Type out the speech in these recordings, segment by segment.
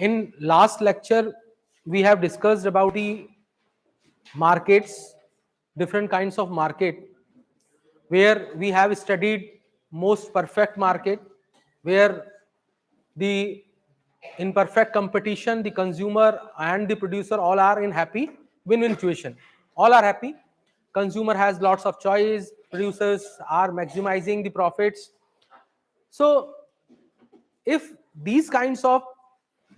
In last lecture, we have discussed about the markets, different kinds of market, where we have studied most perfect market, where the in perfect competition, the consumer and the producer all are in happy win-win situation. All are happy. Consumer has lots of choice. Producers are maximizing the profits. So, if these kinds of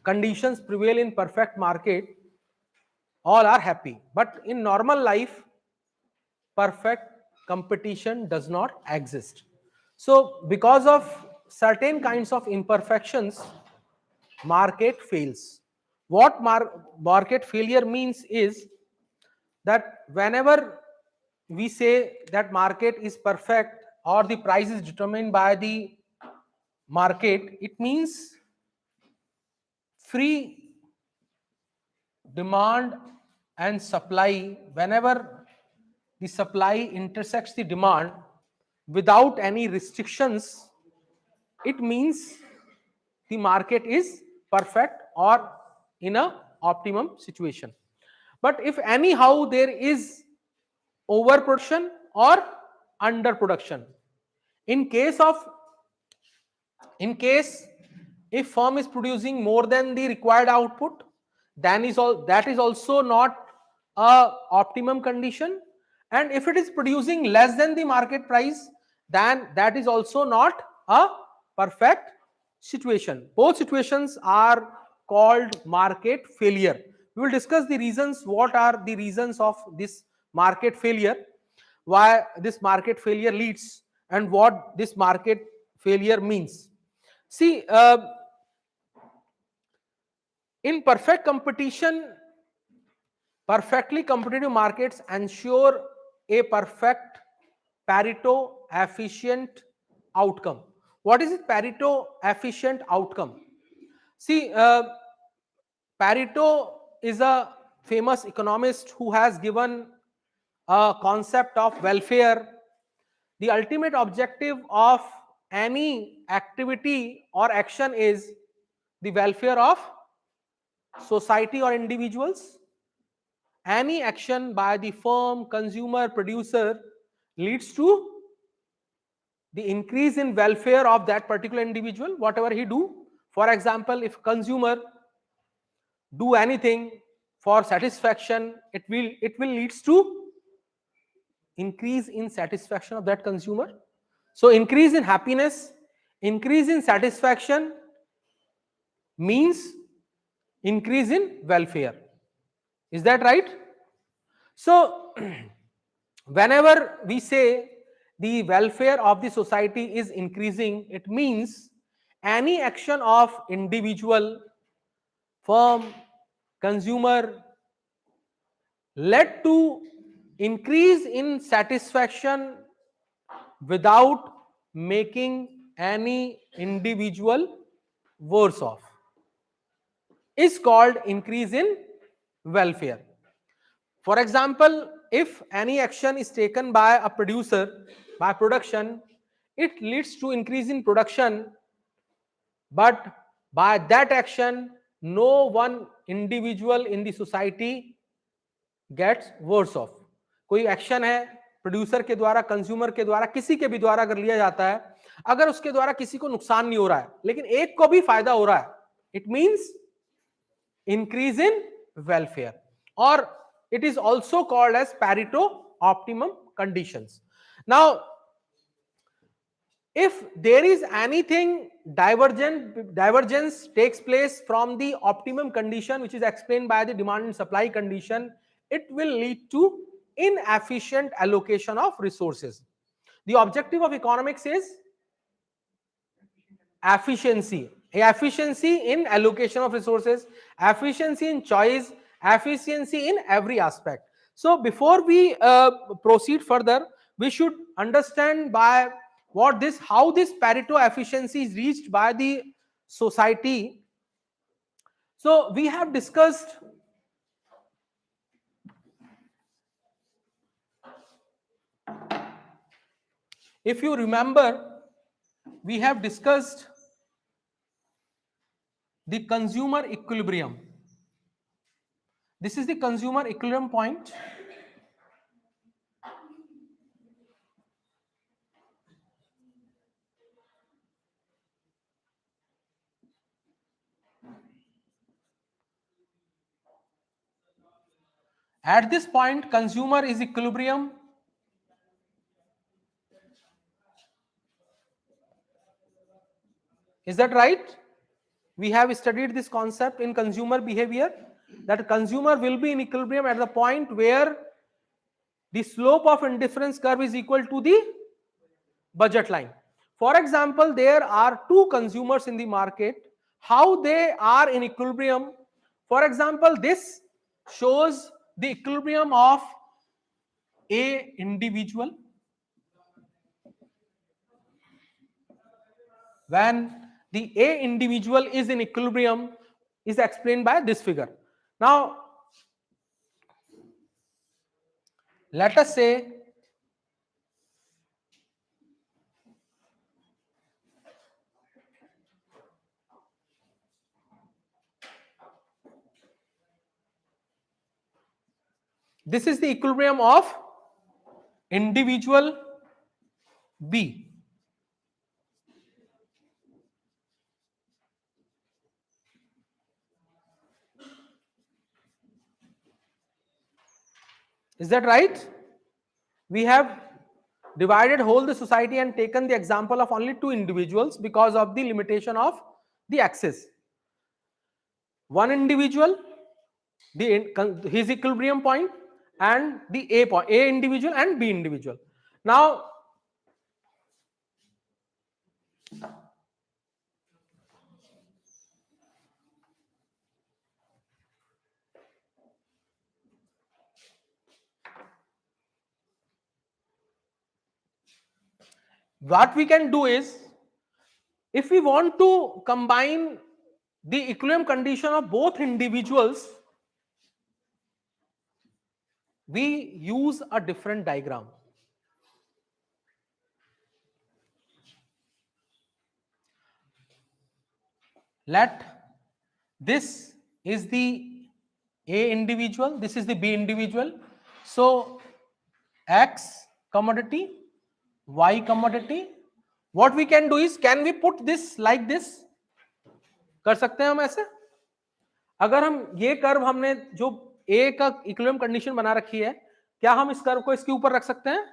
conditions prevail in perfect market, all are happy. But in normal life, perfect competition does not exist. So, because of certain kinds of imperfections, market fails. What market failure means is that whenever we say that market is perfect or the price is determined by the market, it means free demand and supply. Whenever the supply intersects the demand without any restrictions, it means the market is perfect or in a optimum situation. But if anyhow there is overproduction or underproduction, in case of in case if firm is producing more than the required output, then that is also not a optimum condition. And if it is producing less than the market price, then that is also not a perfect situation. Both situations are called market failure. We will discuss the reasons, what are the reasons of this market failure, why this market failure leads, and what this market failure means. See, in perfect competition, perfectly competitive markets ensure a perfect Pareto efficient outcome. What is it, Pareto efficient outcome? See, Pareto is a famous economist who has given a concept of welfare. The ultimate objective of any activity or action is the welfare of society or individuals. Any action by the firm, consumer, producer leads to the increase in welfare of that particular individual, whatever he do. For example, if consumer do anything for satisfaction, it will leads to increase in satisfaction of that consumer. So increase in happiness, increase in satisfaction means increase in welfare. Is that right? So whenever we say the welfare of the society is increasing, it means any action of individual, firm, consumer led to increase in satisfaction without making any individual worse off, is called increase in welfare. For example, if any action is taken by a producer, by production, it leads to increase in production, but by that action, no one individual in the society gets worse off. कोई action है producer के द्वारा, consumer के द्वारा, किसी के भी द्वारा अगर लिया जाता है, अगर उसके द्वारा किसी को नुकसान नहीं हो रहा है लेकिन एक को भी फायदा हो रहा है, it means increase in welfare, or it is also called as Pareto optimum conditions. Now, if there is anything divergence takes place from the optimum condition, which is explained by the demand and supply condition, it will lead to inefficient allocation of resources. The objective of economics is efficiency in allocation of resources, efficiency in choice, efficiency in every aspect. So before we proceed further, we should understand by how this Pareto efficiency is reached by the society. So we have discussed if you remember, we have discussed the consumer equilibrium. This is the consumer equilibrium point. At this point, consumer is equilibrium. Is that right? We have studied this concept in consumer behavior, that consumer will be in equilibrium at the point where the slope of indifference curve is equal to the budget line. For example, there are two consumers in the market. How they are in equilibrium? For example, this shows the equilibrium of a individual. When the A individual is in equilibrium is explained by this figure. Now, let us say this is the equilibrium of individual B. Is that right? We have divided whole the society and taken the example of only two individuals because of the limitation of the axis. One individual, his equilibrium point, and the A point, A individual and B individual. Now, what we can do is, if we want to combine the equilibrium condition of both individuals, we use a different diagram. Let this is the A individual, this is the B individual. So X commodity, Y commodity. What we can do is, can we put this like this? कर सकते हैं हम ऐसे? अगर हम ये curve हमने जो A का इक्विलिब्रियम कंडीशन बना रखी है, क्या हम इस कर्व को इसके ऊपर रख सकते हैं?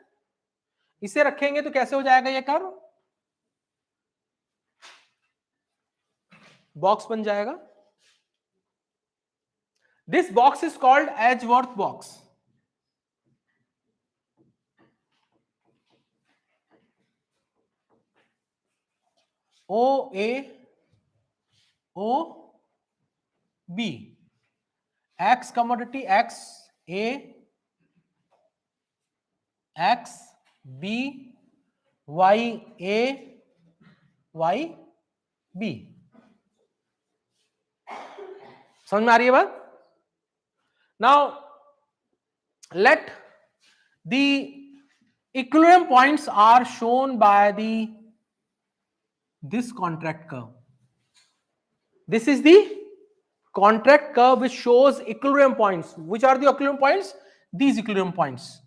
इसे रखेंगे तो कैसे हो जाएगा ये कर्व? बॉक्स बन जाएगा. This box is called Edgeworth box. O A O B. X commodity X A X B Y A Y B. समझ में आ रही है बात? Now, let the equilibrium points are shown by this contract curve. This is the contract curve which shows equilibrium points. Which are the equilibrium points? These equilibrium points.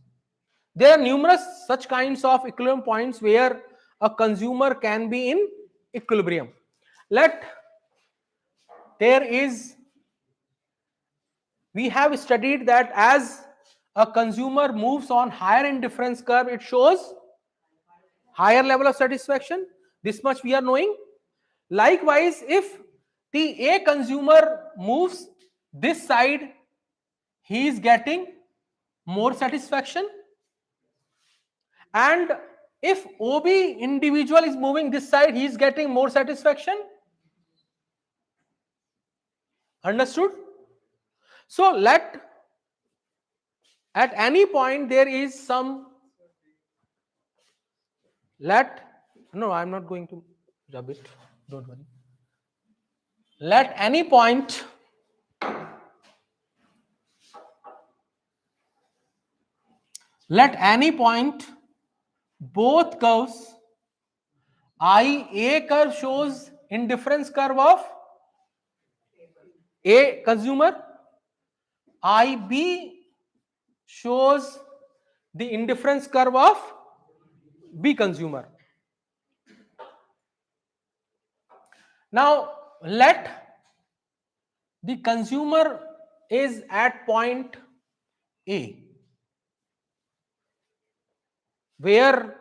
There are numerous such kinds of equilibrium points where a consumer can be in equilibrium. We have studied that as a consumer moves on higher indifference curve, it shows higher level of satisfaction. This much we are knowing. Likewise, if the A consumer moves this side, he is getting more satisfaction. And if OB individual is moving this side, he is getting more satisfaction. Understood? So at any point there is some, no, I'm not going to rub it, don't worry. Let any point both curves, A curve shows indifference curve of A consumer, IB shows the indifference curve of B consumer. Now let the consumer is at point A, where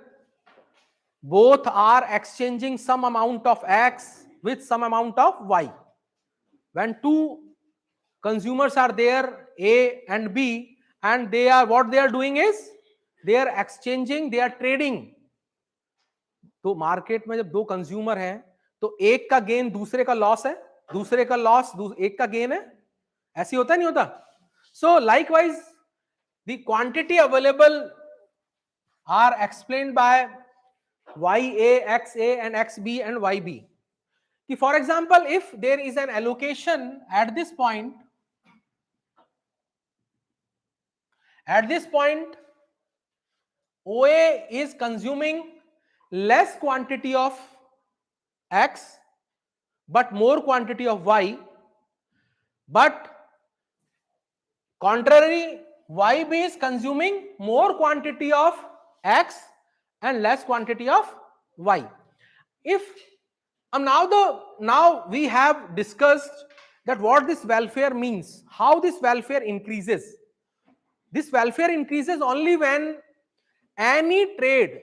both are exchanging some amount of X with some amount of Y. When two consumers are there, A and B, and they are, what they are doing is they are exchanging, they are trading. तो market में जब दो consumer हैं तो एक का gain दूसरे का लॉस है, दूसरे का लॉस एक का गेन है, ऐसे होता नहीं होता? So likewise the quantity available are explained by YA, XA and XB and YB. For example, if there is an allocation at this point, OA is consuming less quantity of X but more quantity of Y, but contrary, YB is consuming more quantity of X and less quantity of Y. If now we have discussed that what this welfare means, how this welfare increases. This welfare increases only when any trade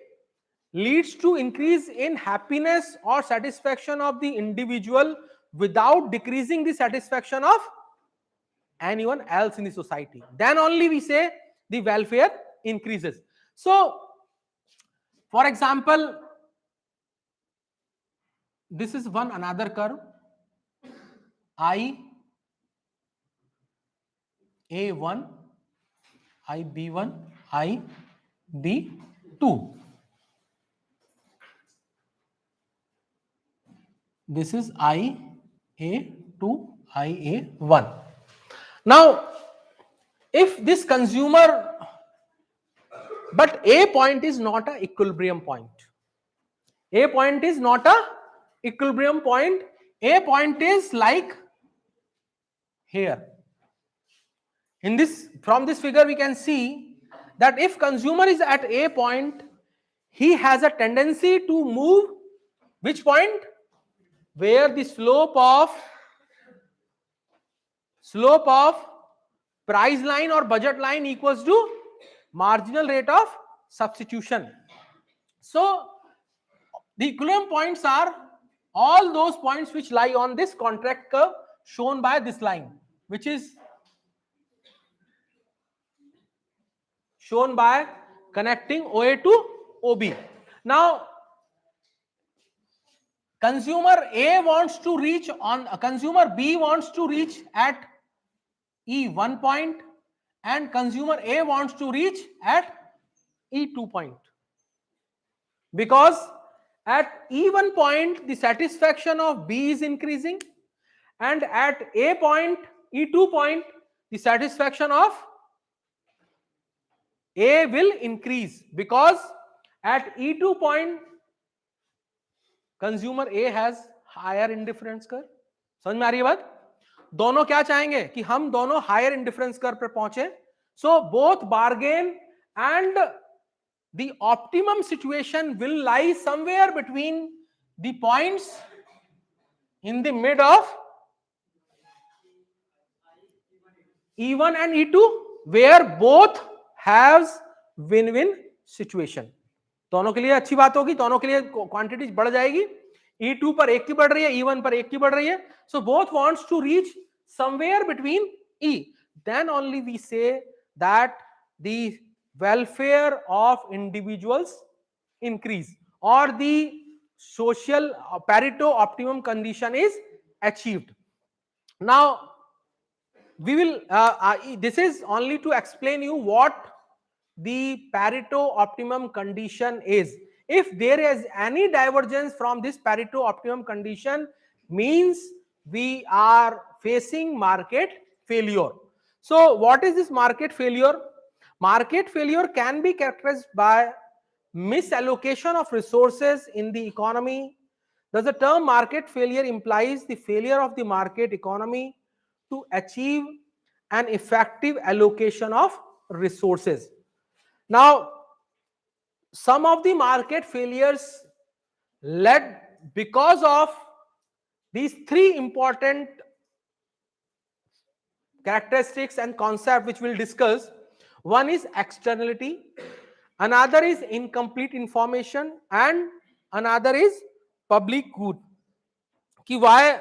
leads to increase in happiness or satisfaction of the individual without decreasing the satisfaction of anyone else in the society. Then only we say the welfare increases. So, for example, this is one another curve, IA1, IB1, IB2. This is IA2, IA1. Now, if this consumer, but A point is not a equilibrium point. A point is not a equilibrium point. A point is like here. In this, from this figure we can see that if consumer is at A point, he has a tendency to move which point? Where the slope of price line or budget line equals to marginal rate of substitution. So the equilibrium points are all those points which lie on this contract curve shown by this line, which is shown by connecting OA to OB. Now consumer A wants to reach on, consumer B wants to reach at E1 point and consumer A wants to reach at E2 point. Because at E1 point the satisfaction of B is increasing and at A point, E2 point, the satisfaction of A will increase because at E2 point consumer A has higher indifference curve. समझ में आ रही है बात? दोनों क्या चाहेंगे कि हम दोनों हायर इंडिफरेंस कर्व पर पहुंचे. So both bargain and the optimum situation will lie somewhere between the points in the mid of E1 and E2 where both has win-win situation. दोनों के लिए अच्छी बात होगी, दोनों के लिए क्वांटिटी बढ़ जाएगी. E2 पर एक की बढ़ रही है, E1 पर एक की बढ़ रही है. So both wants to reach somewhere between E. Then only we say that the welfare of individuals increase or the social Pareto optimum condition is achieved. Now we will this is only to explain you what the Pareto optimum condition is. If there is any divergence from this Pareto optimum condition, means we are facing market failure. So what is this market failure? Market failure can be characterized by misallocation of resources in the economy, Thus, the term market failure implies the failure of the market economy to achieve an effective allocation of resources. Now, some of the market failures led because of these three important characteristics and concept which we'll discuss. One is externality, another is incomplete information, and another is public good. Ki why,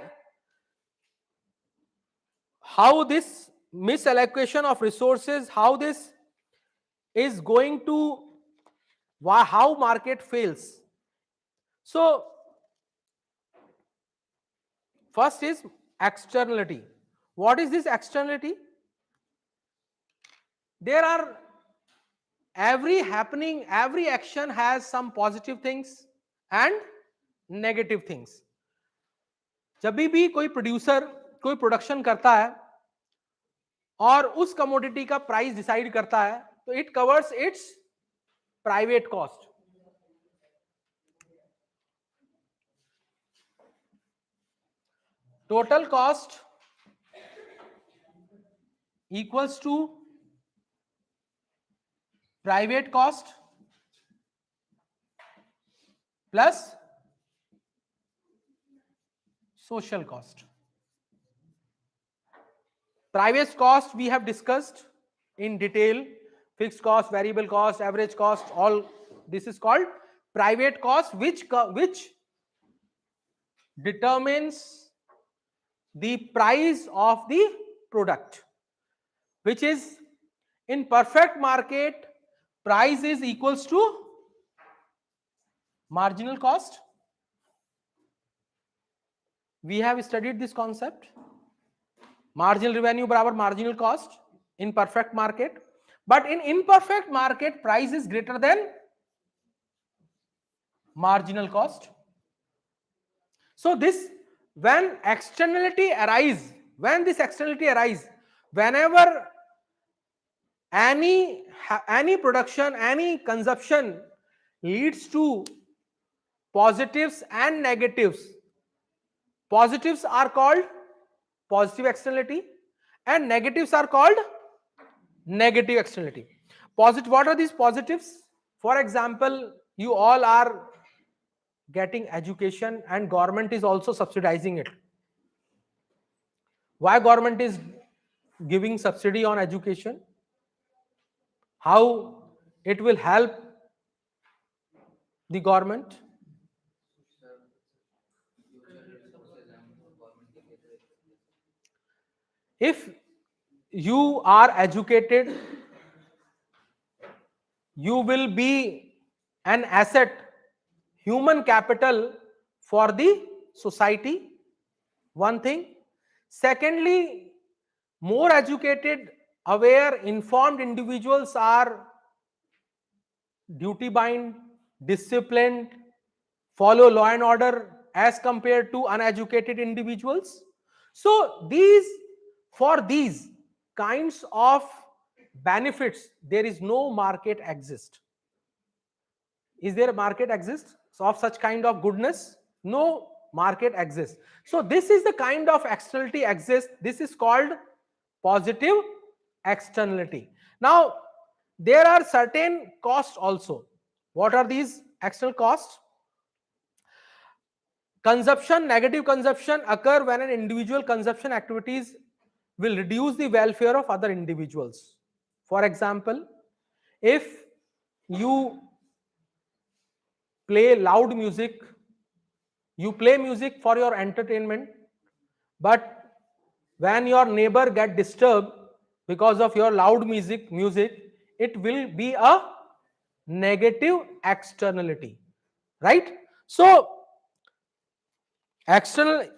how this misallocation of resources, how this is going to, why, how market fails. So first is externality. What is this externality? There are, every happening, every action has some positive things and negative things. जब भी कोई producer कोई production करता है और उस commodity का price decide करता है, तो it covers its private cost. Total cost equals to private cost plus social cost. Private cost we have discussed in detail. Fixed cost, variable cost, average cost, all this is called private cost, which determines the price of the product, which is in perfect market price is equals to marginal cost. We have studied this concept. Marginal revenue barabar marginal cost in perfect market, but in imperfect market price is greater than marginal cost. So this, when externality arise, when this externality arise, whenever any production, any consumption leads to positives and negatives. Positives are called positive externality and negatives are called negative externality. Positive, what are these positives? For example, you all are getting education and government is also subsidizing it. Why government is giving subsidy on education? How it will help the government? If you are educated, you will be an asset, human capital for the society. One thing. Secondly, more educated, aware, informed individuals are duty bound, disciplined, follow law and order as compared to uneducated individuals. So for these kinds of benefits, there is no market exist. Is there a market exists of such kind of goodness? No market exists. So this is the kind of externality exists. This is called positive externality. Now there are certain costs also. What are these external costs? Consumption, negative consumption occur when an individual consumption activities will reduce the welfare of other individuals. For example, if you play loud music, you play music for your entertainment, but when your neighbor get disturbed because of your loud music, it will be a negative externality, right? So externalities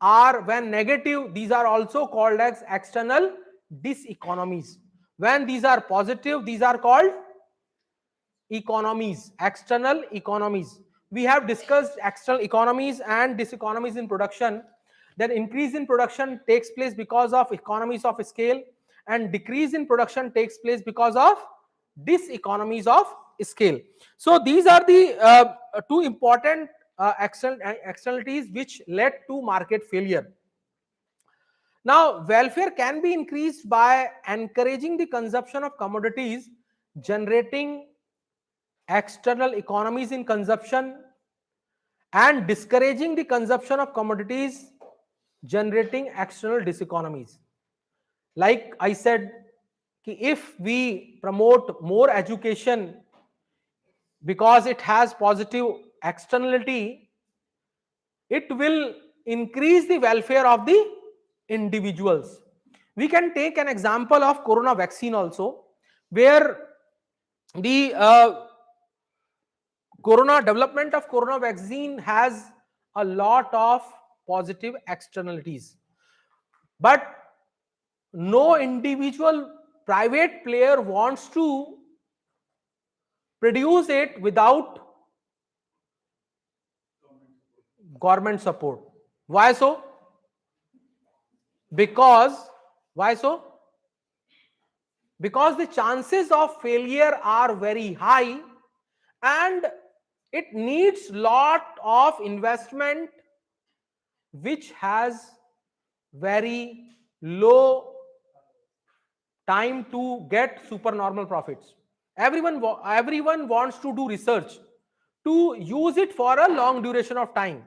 are when negative, these are also called as external diseconomies. When these are positive, these are called economies, external economies. We have discussed external economies and diseconomies in production. Then increase in production takes place because of economies of scale, and decrease in production takes place because of diseconomies of scale. So these are the two important externalities which led to market failure. Now, welfare can be increased by encouraging the consumption of commodities, generating external economies in consumption, and discouraging the consumption of commodities, generating external diseconomies. Like I said, if we promote more education because it has positive externality, it will increase the welfare of the individuals. We can take an example of corona vaccine also, where the corona development of corona vaccine has a lot of positive externalities, but no individual private player wants to produce it without government support. Why so? Because why so? Because the chances of failure are very high, and it needs lot of investment which has very low time to get supernormal profits. Everyone wants to do research to use it for a long duration of time,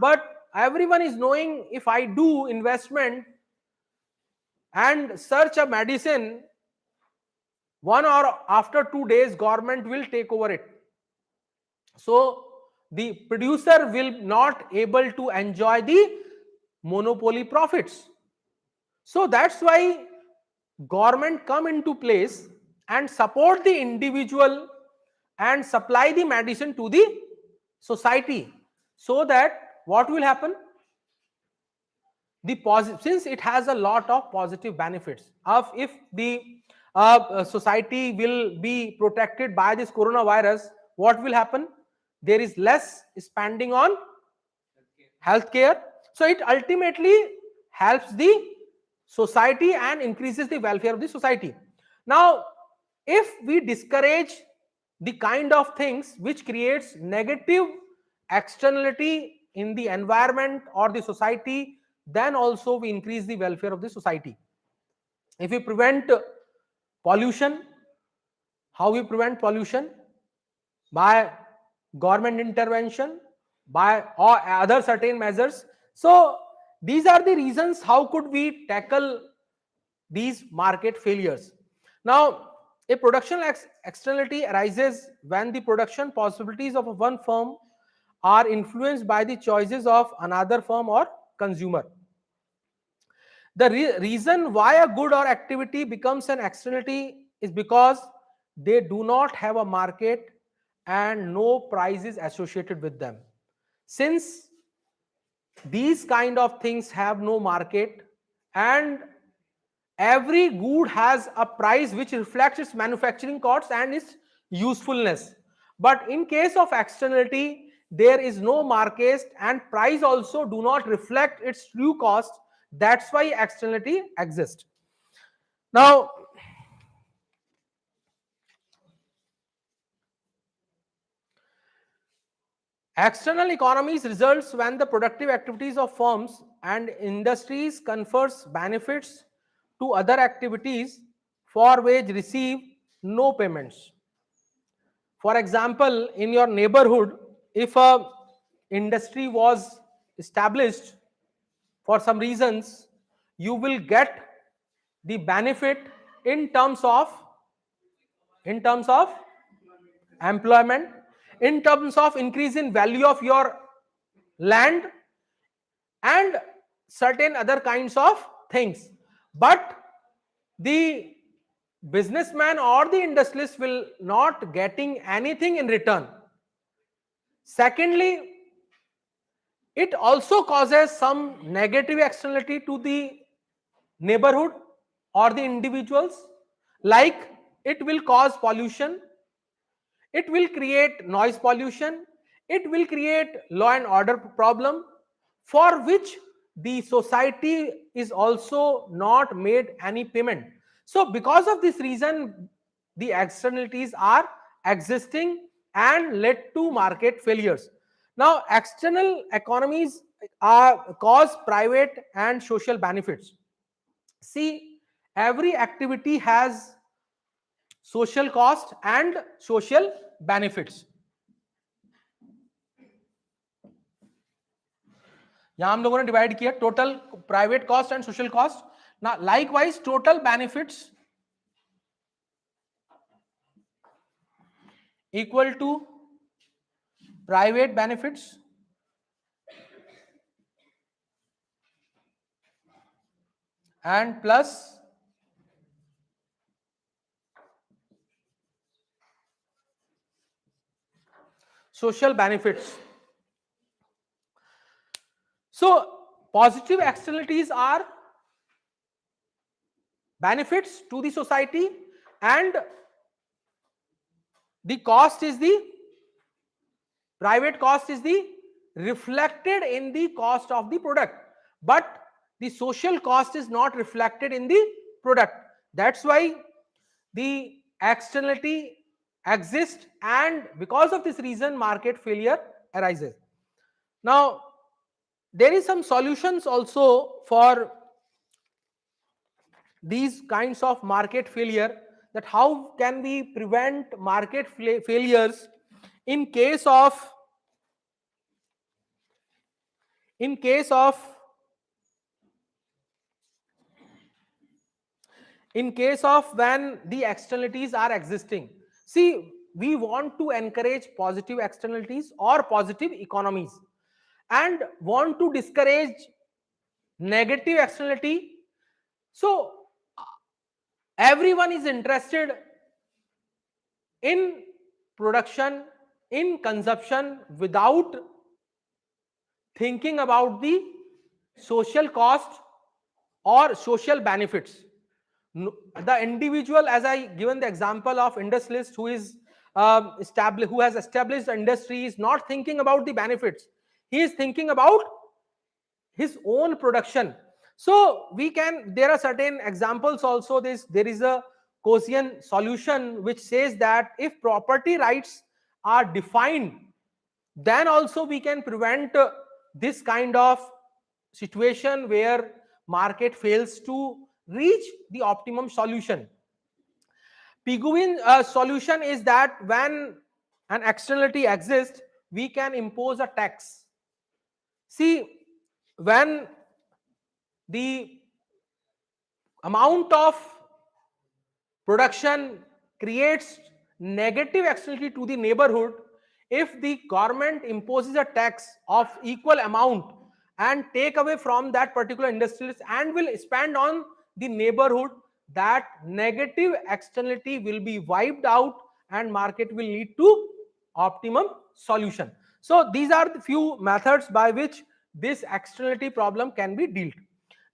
but everyone is knowing, if I do investment and search a medicine, 1 or after 2 days government will take over it. So the producer will not able to enjoy the monopoly profits. So that's why government come into place and support the individual and supply the medicine to the society, so that what will happen, the positive, since it has a lot of positive benefits of, if the society will be protected by this coronavirus, what will happen, there is less spending on healthcare, so it ultimately helps the society and increases the welfare of the society. Now, if we discourage the kind of things which creates negative externality in the environment or the society, then also we increase the welfare of the society. If we prevent pollution, how we prevent pollution? By government intervention, by or other certain measures. So these are the reasons how could we tackle these market failures. Now, a production externality arises when the production possibilities of one firm are influenced by the choices of another firm or consumer. The reason why a good or activity becomes an externality is because they do not have a market and no price is associated with them. Since these kind of things have no market, and every good has a price which reflects its manufacturing costs and its usefulness, but in case of externality there is no market and price also do not reflect its true cost. That's why externality exists. Now, external economies results when the productive activities of firms and industries confers benefits to other activities for which receive no payments. For example, in your neighborhood, if a industry was established for some reasons, you will get the benefit in terms of employment, in terms of increase in value of your land, and certain other kinds of things. But the businessman or the industrialist will not getting anything in return. Secondly, it also causes some negative externality to the neighborhood or the individuals, like it will cause pollution, it will create noise pollution, it will create law and order problem, for which the society is also not made any payment. So because of this reason, the externalities are existing and led to market failures. Now, external economies are cause private and social benefits. See, every activity has social cost and social benefits. यहाँ हम लोगों ने divide किया total private cost and social cost. ना likewise total benefits equal to private benefits and plus social benefits. So positive externalities are benefits to the society, and the cost is the private cost is the reflected in the cost of the product, but the social cost is not reflected in the product. That's why the externality exists, and because of this reason market failure arises. Now there is some solutions also for these kinds of market failure, that how can we prevent market failures in case of in case of in case of when the externalities are existing. See, we want to encourage positive externalities or positive economies and want to discourage negative externality. So everyone is interested in production, in consumption, without thinking about the social cost or social benefits. The individual, as I given the example of industrialist who is who has established the industry, is not thinking about the benefits. He is thinking about his own production. So we can, there are certain examples also. There is a Gaussian solution which says that if property rights are defined, then also we can prevent this kind of situation where market fails to reach the optimum solution. Piguin solution is that when an externality exists, we can impose a tax. See, when the amount of production creates negative externality to the neighborhood, if the government imposes a tax of equal amount and take away from that particular industrialist and will spend on the neighborhood, that negative externality will be wiped out and market will lead to optimum solution. So these are the few methods by which this externality problem can be dealt.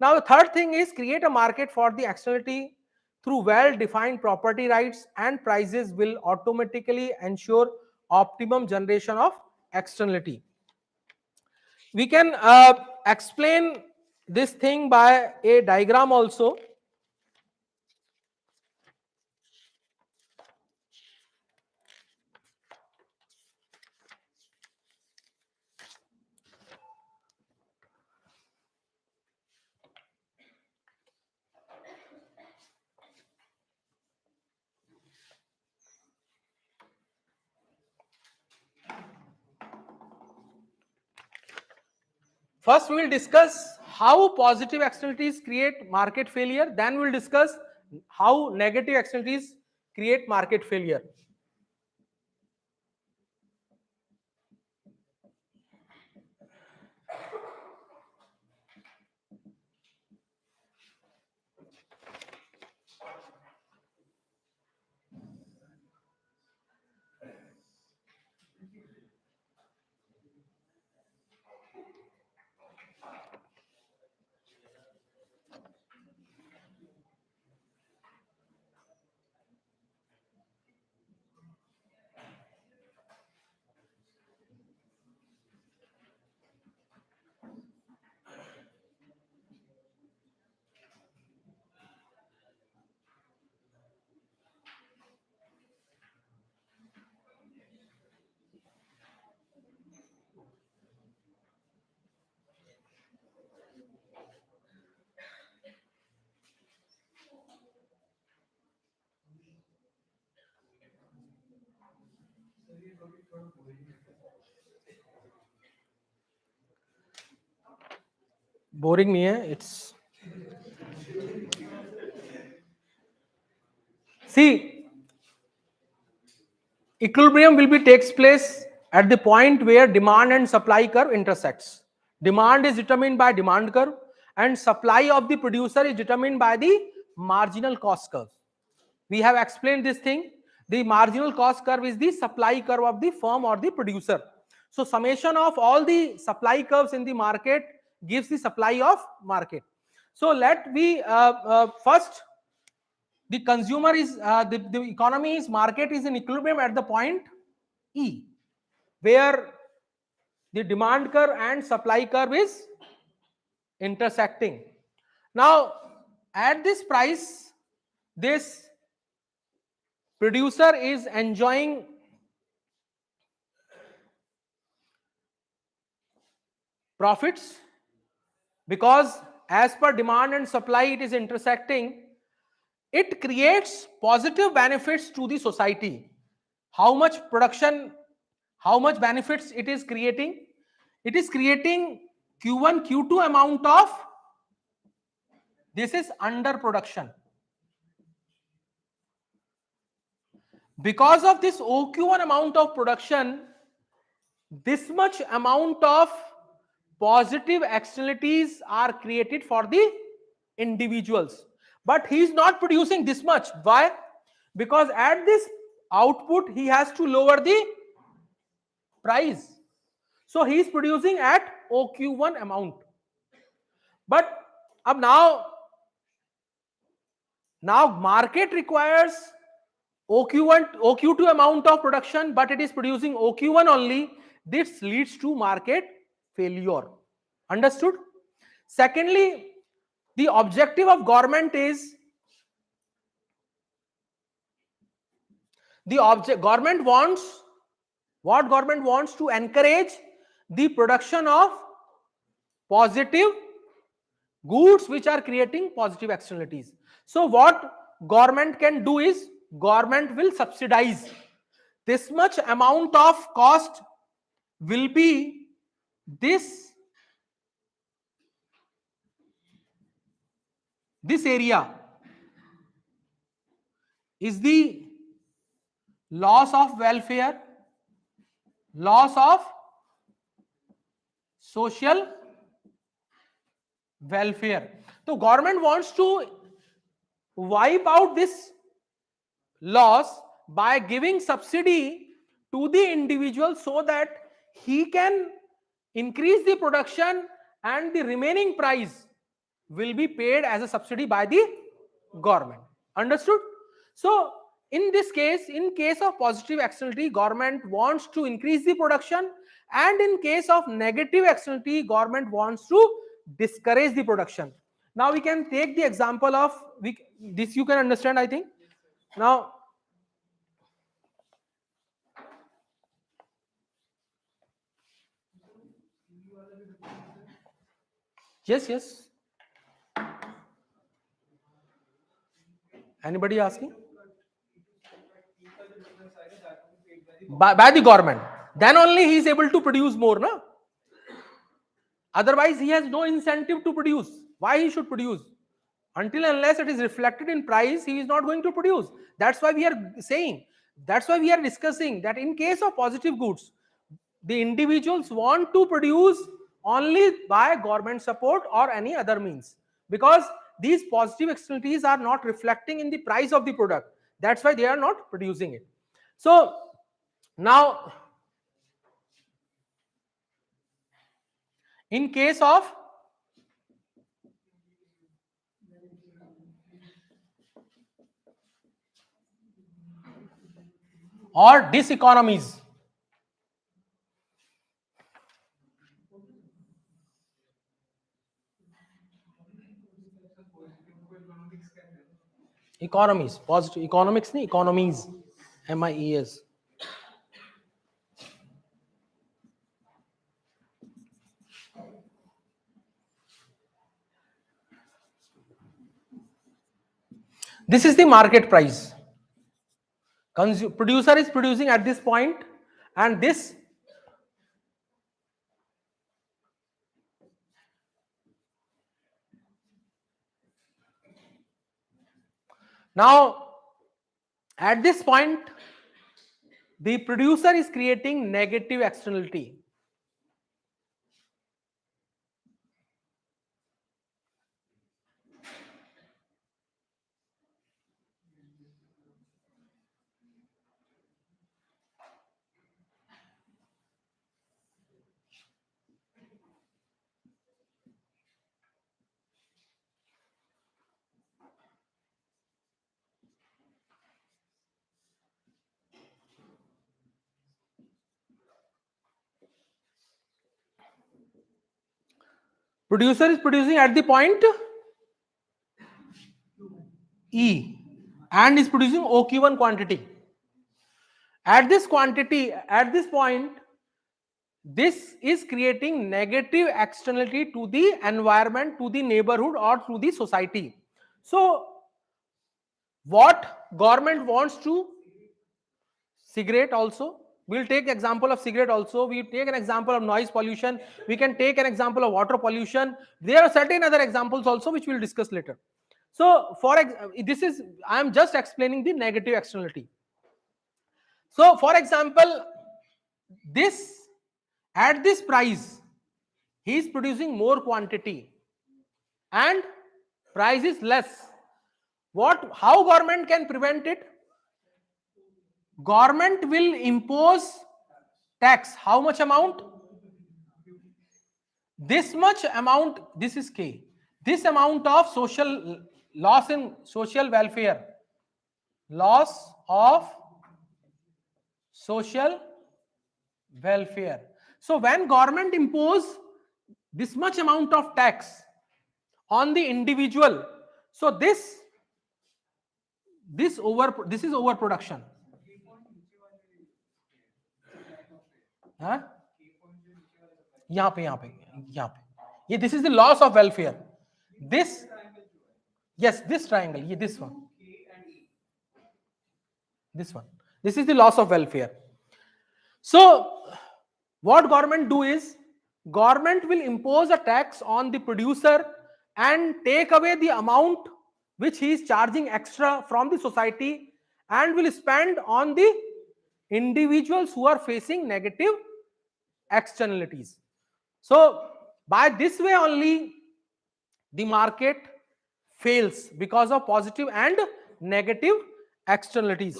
Now the third thing is create a market for the externality through well-defined property rights, and prices will automatically ensure optimum generation of externality. We can explain this thing by a diagram also. First, we will discuss how positive externalities create market failure. Then we will discuss how negative externalities create market failure. Boring नहीं है, it's see equilibrium will be takes place at the point where demand and supply curve intersects. Demand is determined by demand curve and supply of the producer is determined by the marginal cost curve. We have explained this thing. The marginal cost curve is the supply curve of the firm or the producer. So summation of all the supply curves in the market gives the supply of market. So let we first, the consumer is the economy is market is in equilibrium at the point E, where the demand curve and supply curve is intersecting. Now at this price, this producer is enjoying profits because as per demand and supply it is intersecting. It creates positive benefits to the society. How much production, how much benefits it is creating? It is creating Q1 Q2 amount of, this is under production. Because of this OQ1 amount of production, this much amount of positive externalities are created for the individuals, but he is not producing this much. Why? Because at this output he has to lower the price, so he is producing at OQ1 amount. But now market requires OQ1 OQ2 amount of production, but it is producing OQ1 only. This leads to market failure. Understood? Secondly, the objective of government is, government wants, what government wants to encourage the production of positive goods which are creating positive externalities. So what government can do is, government will subsidize this much amount of cost, will be this area is the loss of welfare, loss of social welfare. So government wants to wipe out this loss by giving subsidy to the individual so that he can increase the production and the remaining price will be paid as a subsidy by the government. Understood? So in this case, in case of positive externality, government wants to increase the production, and in case of negative externality, government wants to discourage the production. Now we can take the example of, this you can understand, I think. Now yes, anybody asking? By the government, then only he is able to produce more, no? Otherwise he has no incentive to produce. Why he should produce? Until unless it is reflected in price, he is not going to produce. That's why we are saying, that's why we are discussing that in case of positive goods, the individuals want to produce only by government support or any other means, because these positive externalities are not reflecting in the price of the product. That's why they are not producing it. So now in case of or diseconomies, economies, positive economics nahi, economies, MIES. This is the market price. Producer is producing at this point, And this now, at this point, the producer is creating negative externality. Producer is producing at the point E and is producing OQ1 quantity. At this quantity, at this point, this is creating negative externality to the environment, to the neighborhood, or to the society. So, what government wants to cigarette also, we'll take example of cigarette also, we take an example of noise pollution, we can take an example of water pollution, there are certain other examples also which we'll discuss later. So this is, I am just explaining the negative externality. So for example, this, at this price he is producing more quantity and price is less. How government can prevent it? Government will impose tax. How much amount? This much amount, this is K. This amount of social loss in social welfare, loss of social welfare. So when government impose this much amount of tax on the individual, so this is overproduction. Huh? यहाँ पे this is the loss of welfare. This, yes, this triangle, this one, this is the loss of welfare. So what government do is, government will impose a tax on the producer and take away the amount which he is charging extra from the society and will spend on the individuals who are facing negative externalities. So by this way only the market fails, because of positive and negative externalities.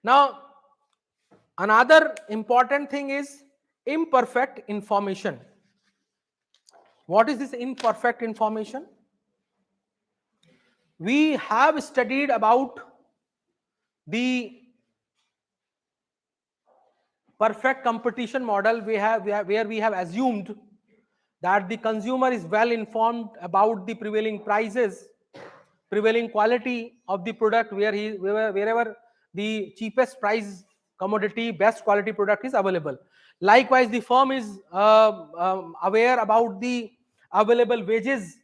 Now, another important thing is imperfect information. What is this imperfect information? We have studied about the perfect competition model where we have assumed that the consumer is well informed about the prevailing prices, prevailing quality of the product, wherever the cheapest price commodity, best quality product is available. Likewise, the firm is aware about the available wages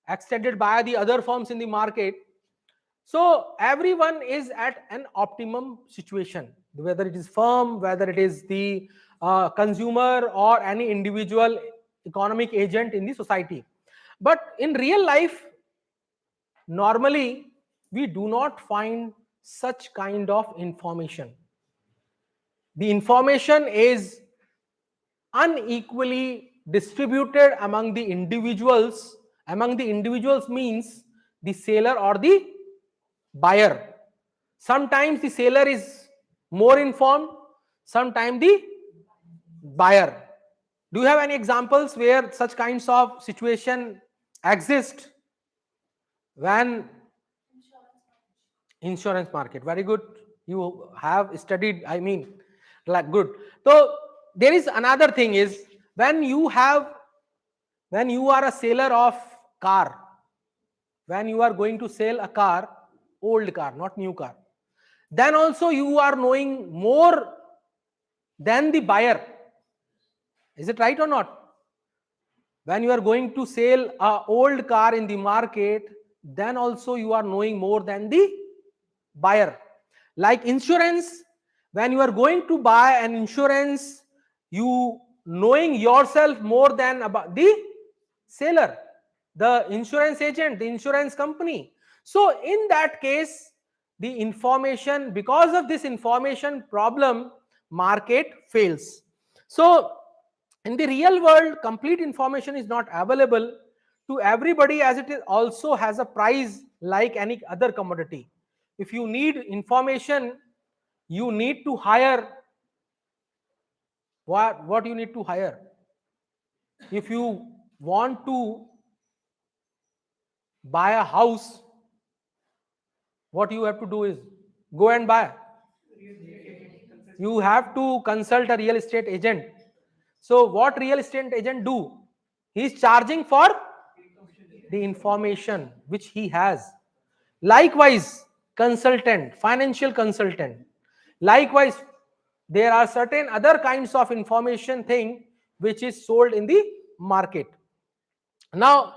extended by the other firms in the market. So everyone is at an optimum situation, whether it is firm, whether it is the consumer, or any individual economic agent in the society. But in real life, normally we do not find such kind of information. The information is unequally distributed among the individuals. Among the individuals means the seller or the buyer. Sometimes the seller is more informed, sometimes the buyer. Do you have any examples where such kinds of situation exist? When insurance market, very good, you have studied, I mean, like, good. So there is another thing is, when you are a seller of car, when you are going to sell a car, old car, not new car, then also you are knowing more than the buyer. Is it right or not? When you are going to sell a old car in the market, then also you are knowing more than the buyer. Like insurance, when you are going to buy an insurance, you knowing yourself more than about the seller, the insurance agent, the insurance company. So in that case, the information, because of this information problem, market fails. So in the real world, complete information is not available to everybody, as it is also has a price like any other commodity. If you need information, you need to hire what you need to hire. If you want to buy a house, what you have to do is go and buy. You have to consult a real estate agent. So what real estate agent do? He is charging for the information which he has. Likewise, consultant, financial consultant. Likewise, there are certain other kinds of information thing which is sold in the market. Now,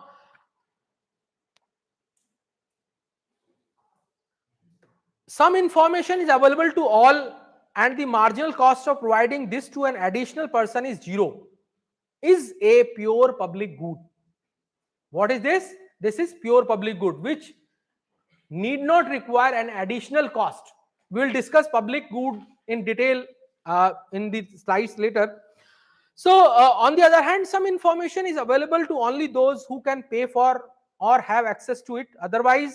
some information is available to all and the marginal cost of providing this to an additional person is zero. Is a pure public good. What is this? This is pure public good which need not require an additional cost. We will discuss public good in detail in the slides later. So on the other hand, some information is available to only those who can pay for or have access to it. Otherwise,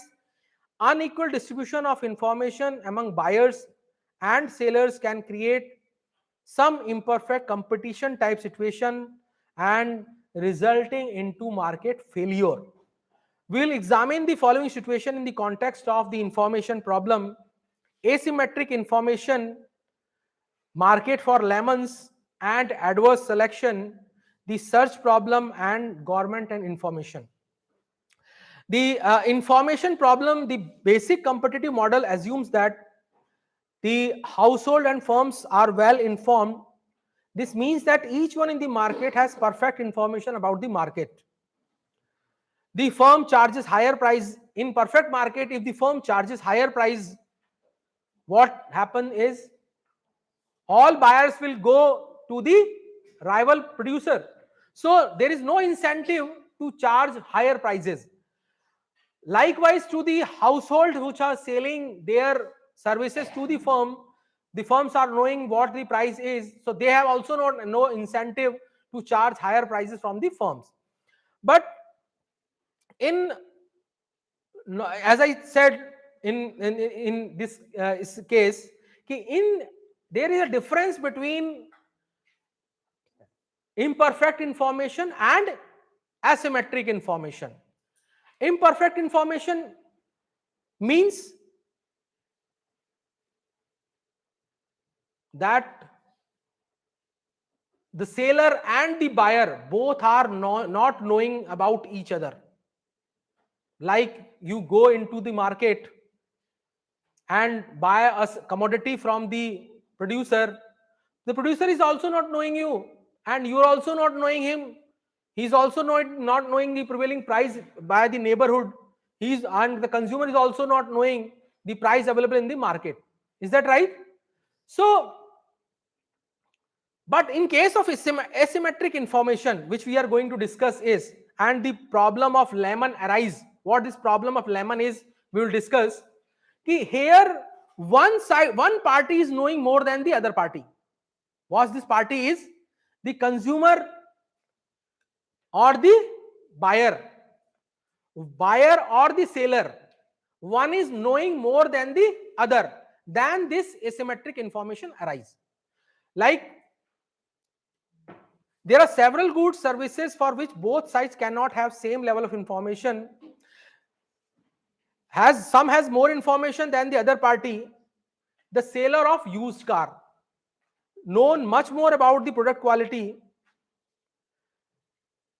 unequal distribution of information among buyers and sellers can create some imperfect competition type situation and resulting into market failure. We will examine the following situation in the context of the information problem: asymmetric information, market for lemons and adverse selection, the search problem, and government and information. The information problem, the basic competitive model assumes that the household and firms are well informed. This means that each one in the market has perfect information about the market. The firm charges higher price. In perfect market, if the firm charges higher price, what happen is all buyers will go to the rival producer. So there is no incentive to charge higher prices. Likewise, to the household which are selling their services to the firms are knowing what the price is, so they have also no incentive to charge higher prices from the firms. But in as I said in this case, there is a difference between imperfect information and asymmetric information. Imperfect information means that the seller and the buyer both are not knowing about each other. Like you go into the market and buy a commodity from the producer is also not knowing you and you are also not knowing him. He's also not knowing the prevailing price by the neighborhood. And the consumer is also not knowing the price available in the market. Is that right? So, but in case of asymmetric information, which we are going to discuss is, and the problem of lemon arise. What this problem of lemon is, we will discuss. Here, one party is knowing more than the other party. What this party is? The consumer or the buyer or the seller. One is knowing more than the other. Then this asymmetric information arise. Like there are several goods, services for which both sides cannot have same level of information. Some has more information than the other party. The seller of used car known much more about the product quality.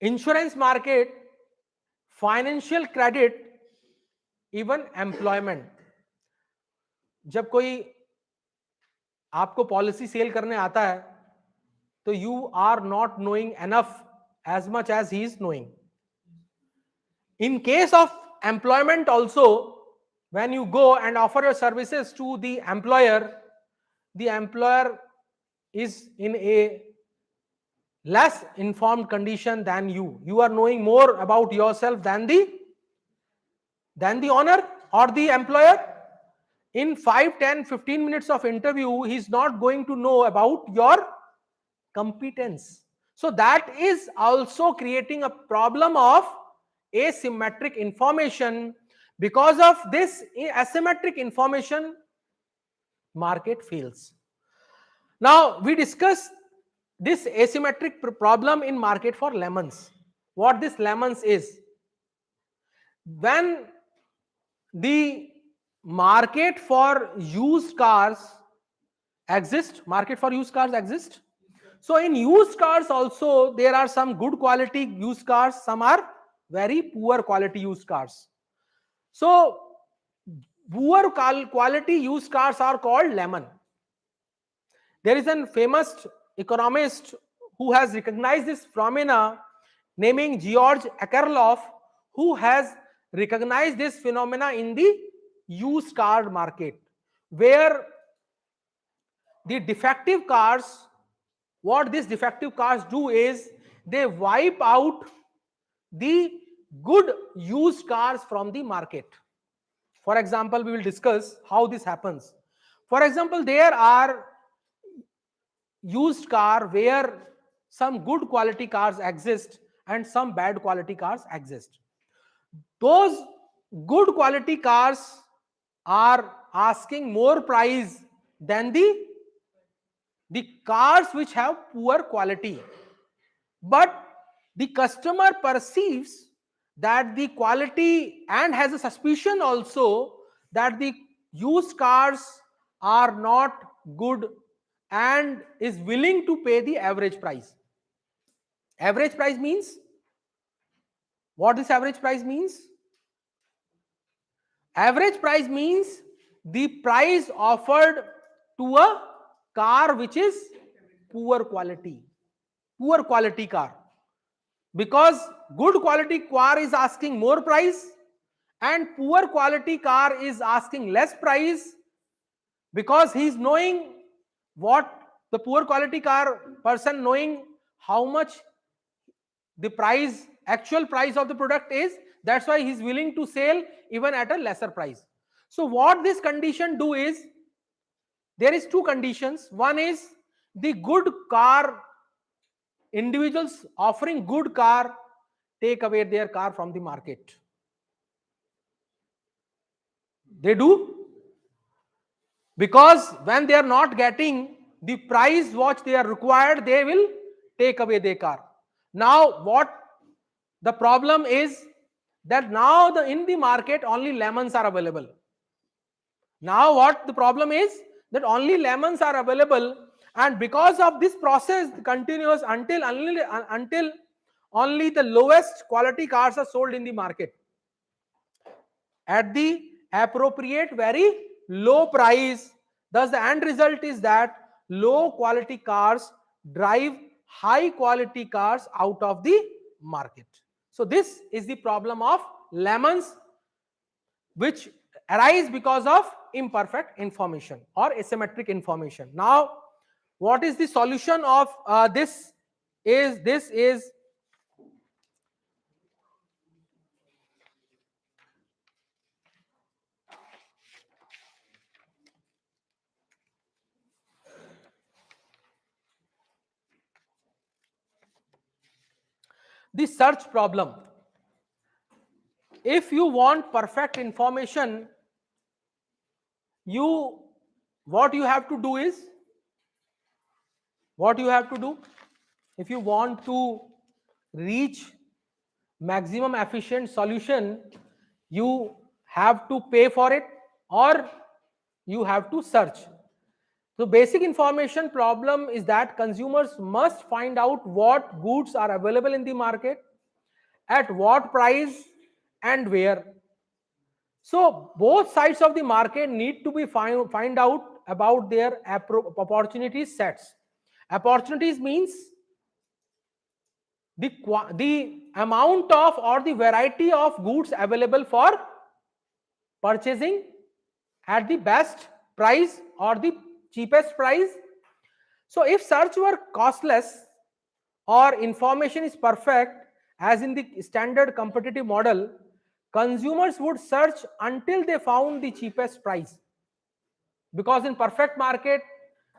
Insurance market, financial credit, even employment. जब कोई आपको policy cell करने आता है So you are not knowing enough as much as he is knowing. In case of employment also, when you go and offer your services to the employer is in a less informed condition than you. You are knowing more about yourself than the owner or the employer. In 5, 10, 15 minutes of interview, he is not going to know about your competence. So that is also creating a problem of asymmetric information. Because of this asymmetric information, market fails. Now we discuss this asymmetric problem in market for lemons. What this lemons is, when the market for used cars exist. So in used cars also there are some good quality used cars, some are very poor quality used cars. So poor quality used cars are called lemon. There is a famous economist who has recognized this phenomena, naming George Akerlof, who has recognized this phenomena in the used car market, where the defective cars, what these defective cars do is they wipe out the good used cars from the market. For example, we will discuss how this happens. For example, there are used car where some good quality cars exist and some bad quality cars exist. Those good quality cars are asking more price than the cars which have poor quality, but the customer perceives that the quality and has a suspicion also that the used cars are not good and is willing to pay the average price. Average price means what? This average price means, average price means the price offered to a car which is poor quality car, because good quality car is asking more price and poor quality car is asking less price, because he is knowing what the poor quality car person knowing how much the price, actual price of the product is. That's why he is willing to sell even at a lesser price. So what this condition do is, there is two conditions. One is the good car, individuals offering good car take away their car from the market. They do, because when they are not getting the price what they are required, they will take away their car. Now what the problem is, that now in the market only lemons are available. Now what the problem is, that only lemons are available, and because of this process continues until only the lowest quality cars are sold in the market at the appropriate very low price. Thus the end result is that low quality cars drive high quality cars out of the market. So this is the problem of lemons, which arise because of imperfect information or asymmetric information. Now what is the solution of this is the search problem. If you want perfect information, you what you have to do is, what you have to do, if you want to reach maximum efficient solution, you have to pay for it or you have to search. So basic information problem is that consumers must find out what goods are available in the market, at what price and where. So both sides of the market need to be find out about their opportunity sets, Opportunities means the amount of or the variety of goods available for purchasing at the best price or the cheapest price. So if search were costless or information is perfect as in the standard competitive model, consumers would search until they found the cheapest price, because in perfect market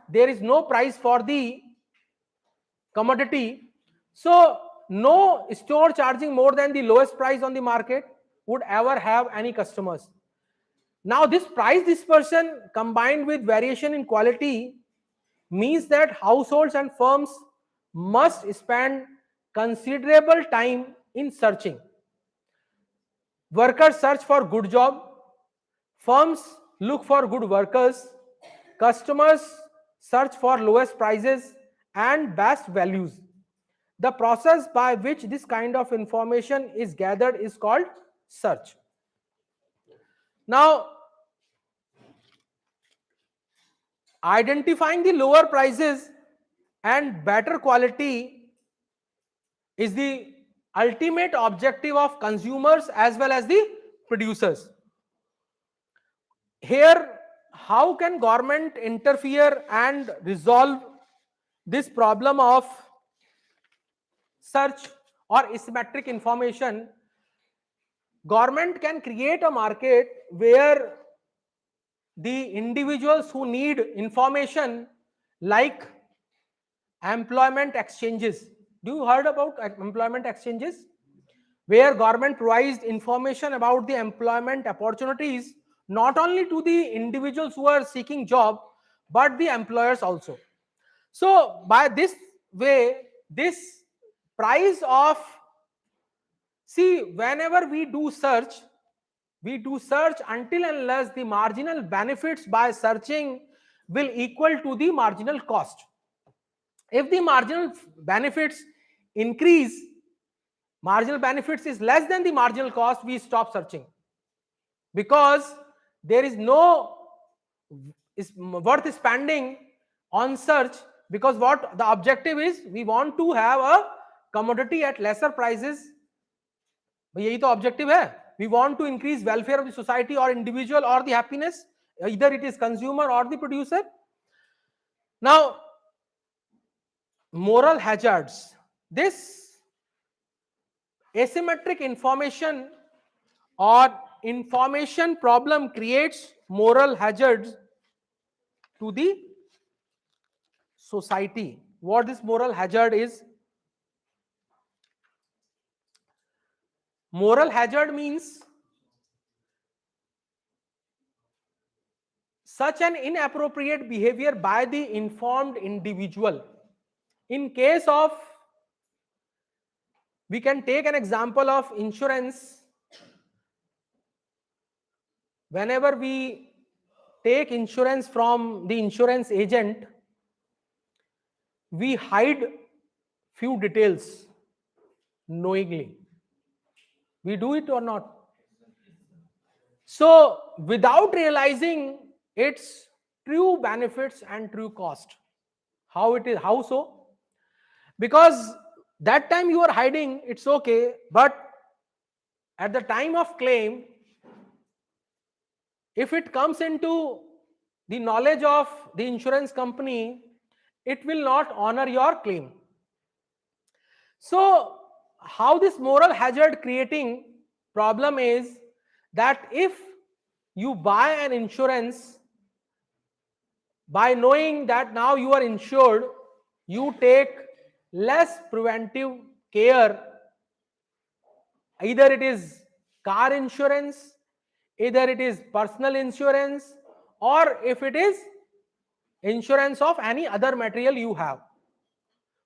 there is no price for the commodity. So no store charging more than the lowest price on the market would ever have any customers. Now this price dispersion combined with variation in quality means that households and firms must spend considerable time in searching. Workers search for good job, firms look for good workers, customers search for lowest prices and best values. The process by which this kind of information is gathered is called search. Now, identifying the lower prices and better quality is the ultimate objective of consumers as well as the producers. Here, how can government interfere and resolve this problem of search or asymmetric information? Government can create a market where the individuals who need information, like employment exchanges. Do you heard about employment exchanges? Where government provides information about the employment opportunities not only to the individuals who are seeking job but the employers also. So by this way, this price of, see, whenever we do search until and unless the marginal benefits by searching will equal to the marginal cost. If the marginal benefits increase, marginal benefits is less than the marginal cost, we stop searching, because there is no is worth spending on search, because what the objective is, we want to have a commodity at lesser prices. यही तो objective है. We want to increase welfare of the society or individual or the happiness, either it is consumer or the producer. Now, moral hazards. This asymmetric information or information problem creates moral hazards to the society. What this moral hazard is? Moral hazard means such an inappropriate behavior by the informed individual. In case of, we can take an example of insurance. Whenever we take insurance from the insurance agent, we hide few details knowingly. We do it or not? So without realizing its true benefits and true cost. How it is? How so? Because that time you are hiding, it's okay, but at the time of claim, if it comes into the knowledge of the insurance company, it will not honor your claim. So how this moral hazard creating problem is that if you buy an insurance by knowing that now you are insured, you take less preventive care. Either it is car insurance, either it is personal insurance, or if it is insurance of any other material you have.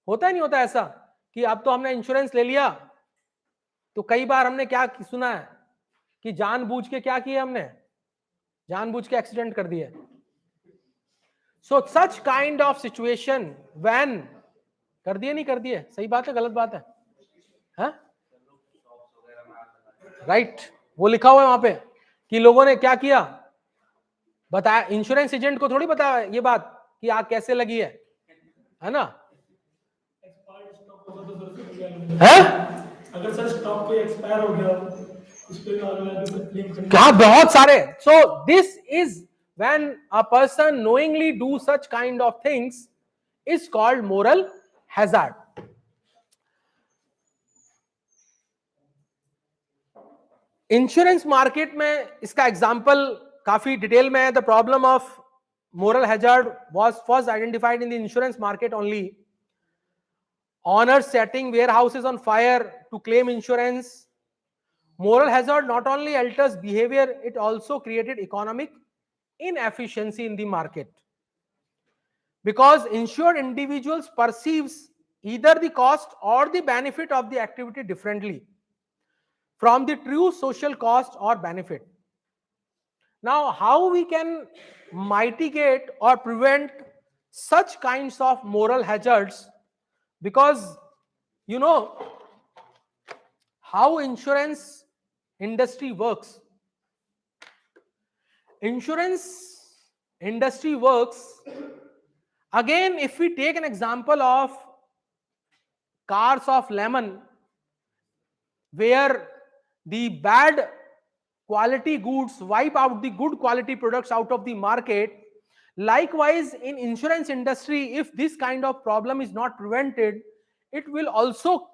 होता नहीं होता ऐसा कि अब तो हमने insurance ले लिया, तो कई बार हमने क्या सुना है कि जानबूझ के क्या किया, हमने जानबूझ के एक्सीडेंट कर दिया. So such kind of situation when कर दिए नहीं कर दिए, सही बात है गलत बात है, हाँ राइट, वो लिखा हुआ है वहां पे कि लोगों ने क्या किया, बताया, इंश्योरेंस एजेंट को थोड़ी बताया ये बात कि आग कैसे लगी है, है ना? एक्सपायर्ड स्टॉक होगा तो सर उसको क्या लूंगा? है अगर सर स्टॉक कोई एक्सपायर हो गया उस पे आगे सर क्लेम करना क्या बहुत सारे. सो this is when a person knowingly do such kind of things is called moral hazard. Insurance market में इसका एग्जांपल काफी डिटेल में है. The problem of moral hazard was first identified in the insurance market only. Owners setting warehouses on fire to claim insurance. Moral hazard not only alters behavior, it also created economic inefficiency in the market because insured individuals perceives either the cost or the benefit of the activity differently from the true social cost or benefit. Now, how we can mitigate or prevent such kinds of moral hazards? Because you know how insurance industry works. Insurance industry works. Again, if we take an example of cars of lemon, where the bad quality goods wipe out the good quality products out of the market, likewise in insurance industry, if this kind of problem is not prevented, it will also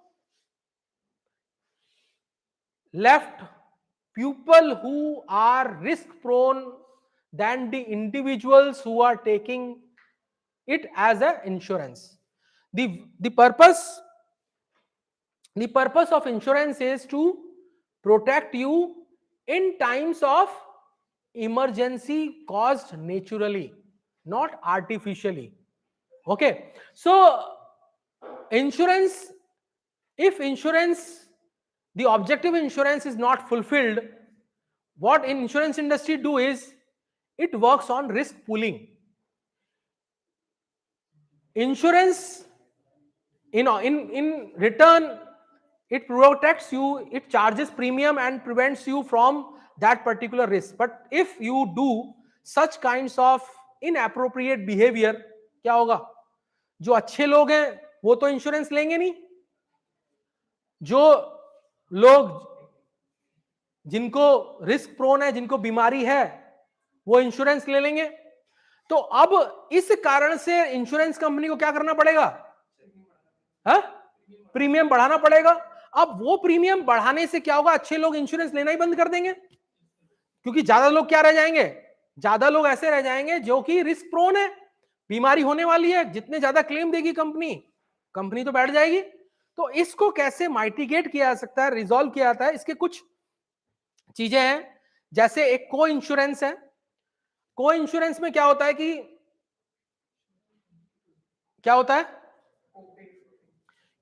left people who are risk prone than the individuals who are taking it as a insurance. The purpose of insurance is to protect you in times of emergency caused naturally, not artificially. Okay, so insurance, if insurance, the objective insurance is not fulfilled, what insurance industry do is it works on risk pooling. Insurance, in return, it protects you, it charges premium and prevents you from that particular risk. But if you do such kinds of inappropriate behavior, क्या होगा? जो अच्छे लोग हैं वो तो insurance लेंगे नहीं, जो लोग जिनको रिस्क प्रोन है, जिनको बीमारी है, वो इंश्योरेंस ले लेंगे. तो अब इस कारण से इंश्योरेंस कंपनी को क्या करना पड़ेगा? प्रीमियम बढ़ाना पड़ेगा. अब वो प्रीमियम बढ़ाने से क्या होगा? अच्छे लोग इंश्योरेंस लेना ही बंद कर देंगे, क्योंकि ज्यादा लोग क्या रह जाएंगे? ज्यादा लोग ऐसे रह जाएंगे जो कि रिस्क प्रोन है, बीमारी होने वाली है, जितने ज्यादा क्लेम देगी कंपनी तो बैठ जाएगी. तो इसको कैसे माइटिगेट किया जा सकता है, रिजॉल्व किया जाता है? इसके कुछ चीजें हैं. जैसे एक को इंश्योरेंस है. को इंश्योरेंस में क्या होता है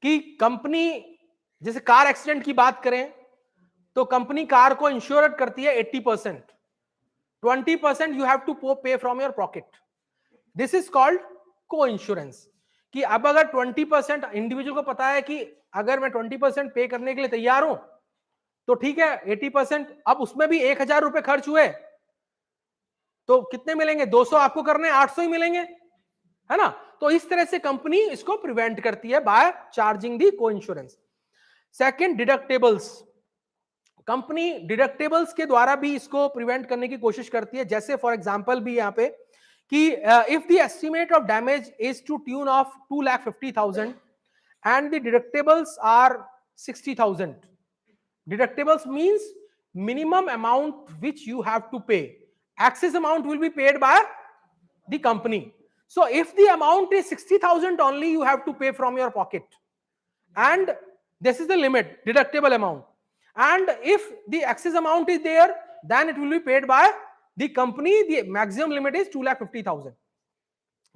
कि कंपनी, जैसे कार एक्सीडेंट की बात करें तो कंपनी कार को इंश्योर करती है 80%, 20% यू हैव टू पे from your pocket. This is called को इंश्योरेंस. कि अब अगर 20% इंडिविजुअल को पता है कि अगर मैं 20% पे करने के लिए तैयार हूं तो ठीक है, 80%, अब उसमें भी 1000 रुपए खर्च हुए तो कितने मिलेंगे? 200 आपको करने, 800 ही मिलेंगे, है ना? तो इस तरह से कंपनी इसको प्रिवेंट करती है बाय चार्जिंग दी को insurance. Second, deductibles. Company deductibles के द्वारा भी इसको प्रिवेंट करने की कोशिश करती है. जैसे फॉर एग्जांपल भी यहां पे कि if the estimate of damage is to tune of 2,50,000 and the deductibles are 60,000. Deductibles means minimum amount which you have to pay. Excess amount will be paid by the company. So if the amount is 60,000 only, you have to pay from your pocket, and this is the limit, deductible amount. And if the excess amount is there, then it will be paid by the company. The maximum limit is 2,50,000.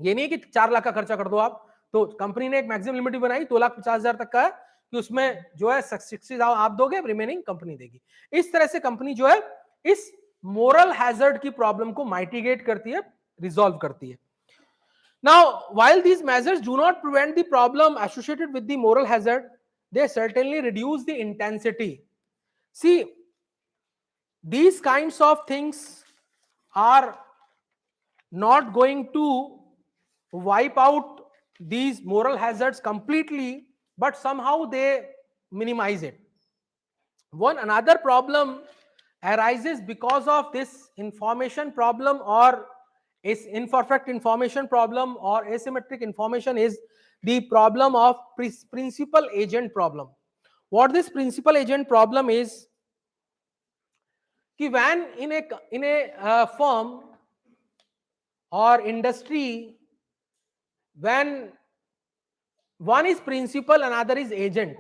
ये नहीं कि 4 लाख का खर्चा कर दो आप, तो company ने एक मैक्सिमम लिमिट बनाई 2,50,000 तक का है कि उसमें जो है 60,000 आप दोगे, रिमेनिंग कंपनी देगी. इस तरह से कंपनी जो है इस मोरल हैजर्ड की प्रॉब्लम को माइटिगेट करती है, रिजॉल्व करती है. Now, while these measures do not prevent the problem associated with the moral hazard, they certainly reduce the intensity. See, these kinds of things are not going to wipe out these moral hazards completely, but somehow they minimize it. One another problem arises because of this information problem, or is imperfect information problem, or asymmetric information, is the problem of principal agent problem. What this principal agent problem is, कि when in a firm or industry, when one is principal, another is agent.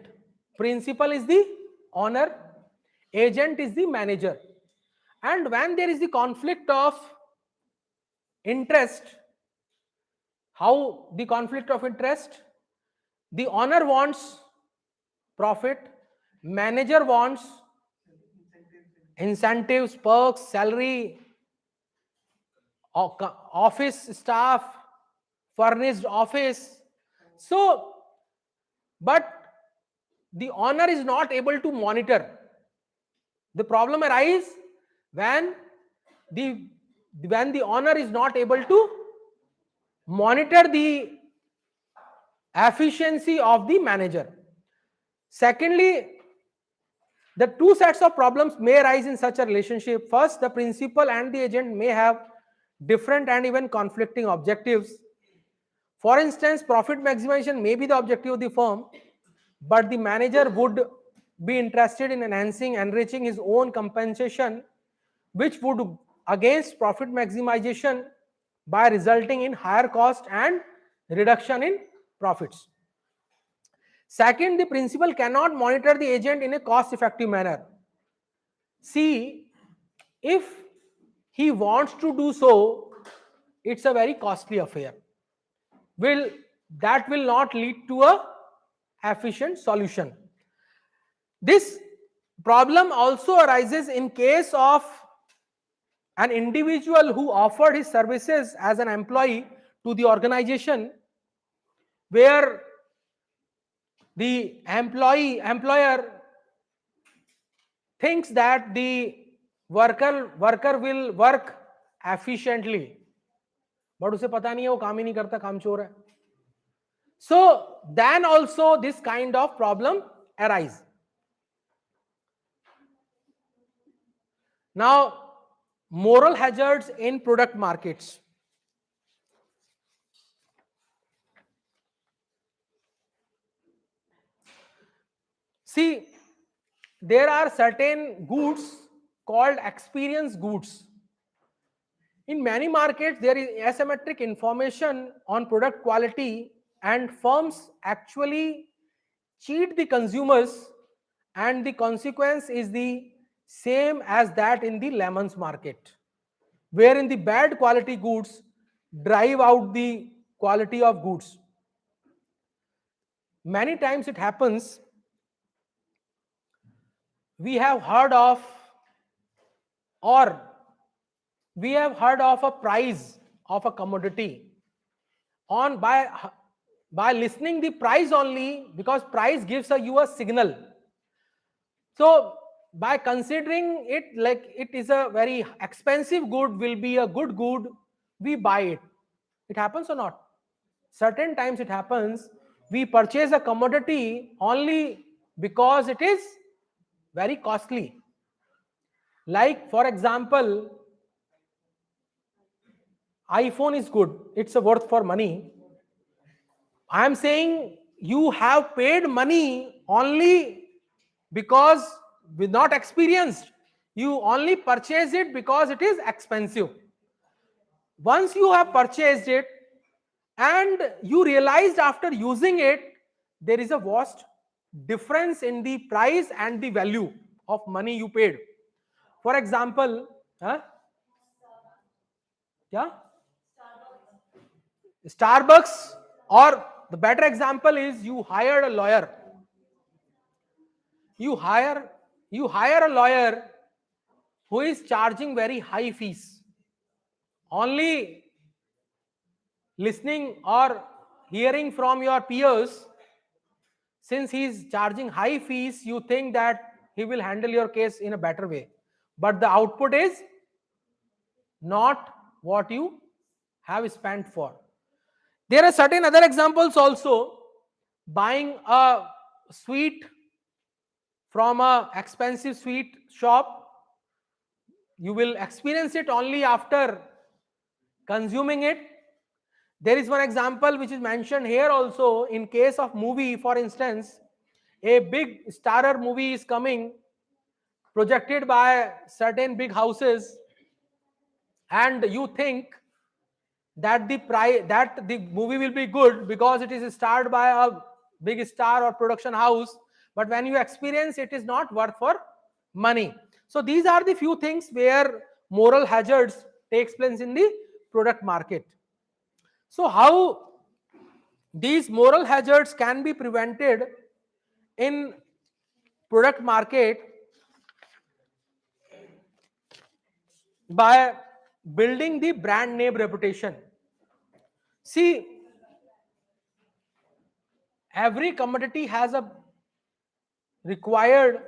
Principal is the owner, agent is the manager. And when there is the conflict of interest, how the conflict of interest? The owner wants profit, manager wants incentives, perks, salary, office staff, furnished office. So, but the owner is not able to monitor. The problem arises when the when the owner is not able to monitor the efficiency of the manager. Secondly, the two sets of problems may arise in such a relationship. First, the principal and the agent may have different and even conflicting objectives. For instance, profit maximization may be the objective of the firm, but the manager would be interested in enhancing, enriching his own compensation, which would against profit maximization by resulting in higher cost and reduction in profits. Second, the principal cannot monitor the agent in a cost effective manner. See, if he wants to do so, it's a very costly affair. Will that will not lead to a efficient solution. This problem also arises in case of an individual who offered his services as an employee to the organization, where the employer thinks that the worker will work efficiently, but उसे पता नहीं है वो काम ही नहीं करता, काम चोर है. So then also this kind of problem arise. Now, moral hazards in product markets. See, there are certain goods called experience goods. In many markets, there is asymmetric information on product quality, and firms actually cheat the consumers, and the consequence is the same as that in the lemons market, wherein the bad quality goods drive out the quality of goods. Many times it happens, we have heard of, or we have heard of a price of a commodity on by listening the price only, because price gives you a signal. So by considering it like it is a very expensive good, will be a good good, we buy it. It happens or not? Certain times it happens, we purchase a commodity only because it is very costly. Like for example, iPhone is good, it's a worth for money. I am saying you have paid money only because with not experienced. You only purchase it because it is expensive. Once you have purchased it and you realized after using it, there is a vast difference in the price and the value of money you paid. For example, huh? Yeah? Starbucks, or the better example is you hired a lawyer. You hire a lawyer who is charging very high fees. Only listening or hearing from your peers, since he is charging high fees, you think that he will handle your case in a better way. But the output is not what you have spent for. There are certain other examples also. Buying a sweet from a expensive sweet shop, you will experience it only after consuming it. There is one example which is mentioned here also. In case of movie, for instance, a big starrer movie is coming, projected by certain big houses, and you think that the movie will be good because it is starred by a big star or production house, but when you experience, it is not worth for money. So these are the few things where moral hazards takes place in the product market. So how these moral hazards can be prevented in product market? By building the brand name reputation. See, every commodity has a required,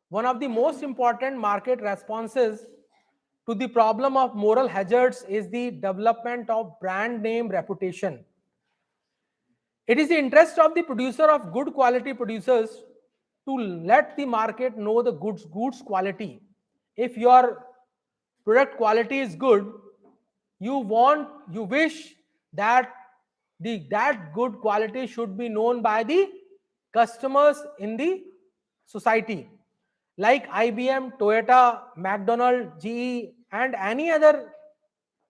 one of the most important market responses to the problem of moral hazards is the development of brand name reputation. It is the interest of the producer of good quality producers to let the market know the goods quality. If your product quality is good, you wish that that good quality should be known by the customers in the society, like IBM, Toyota, McDonald, GE, and any other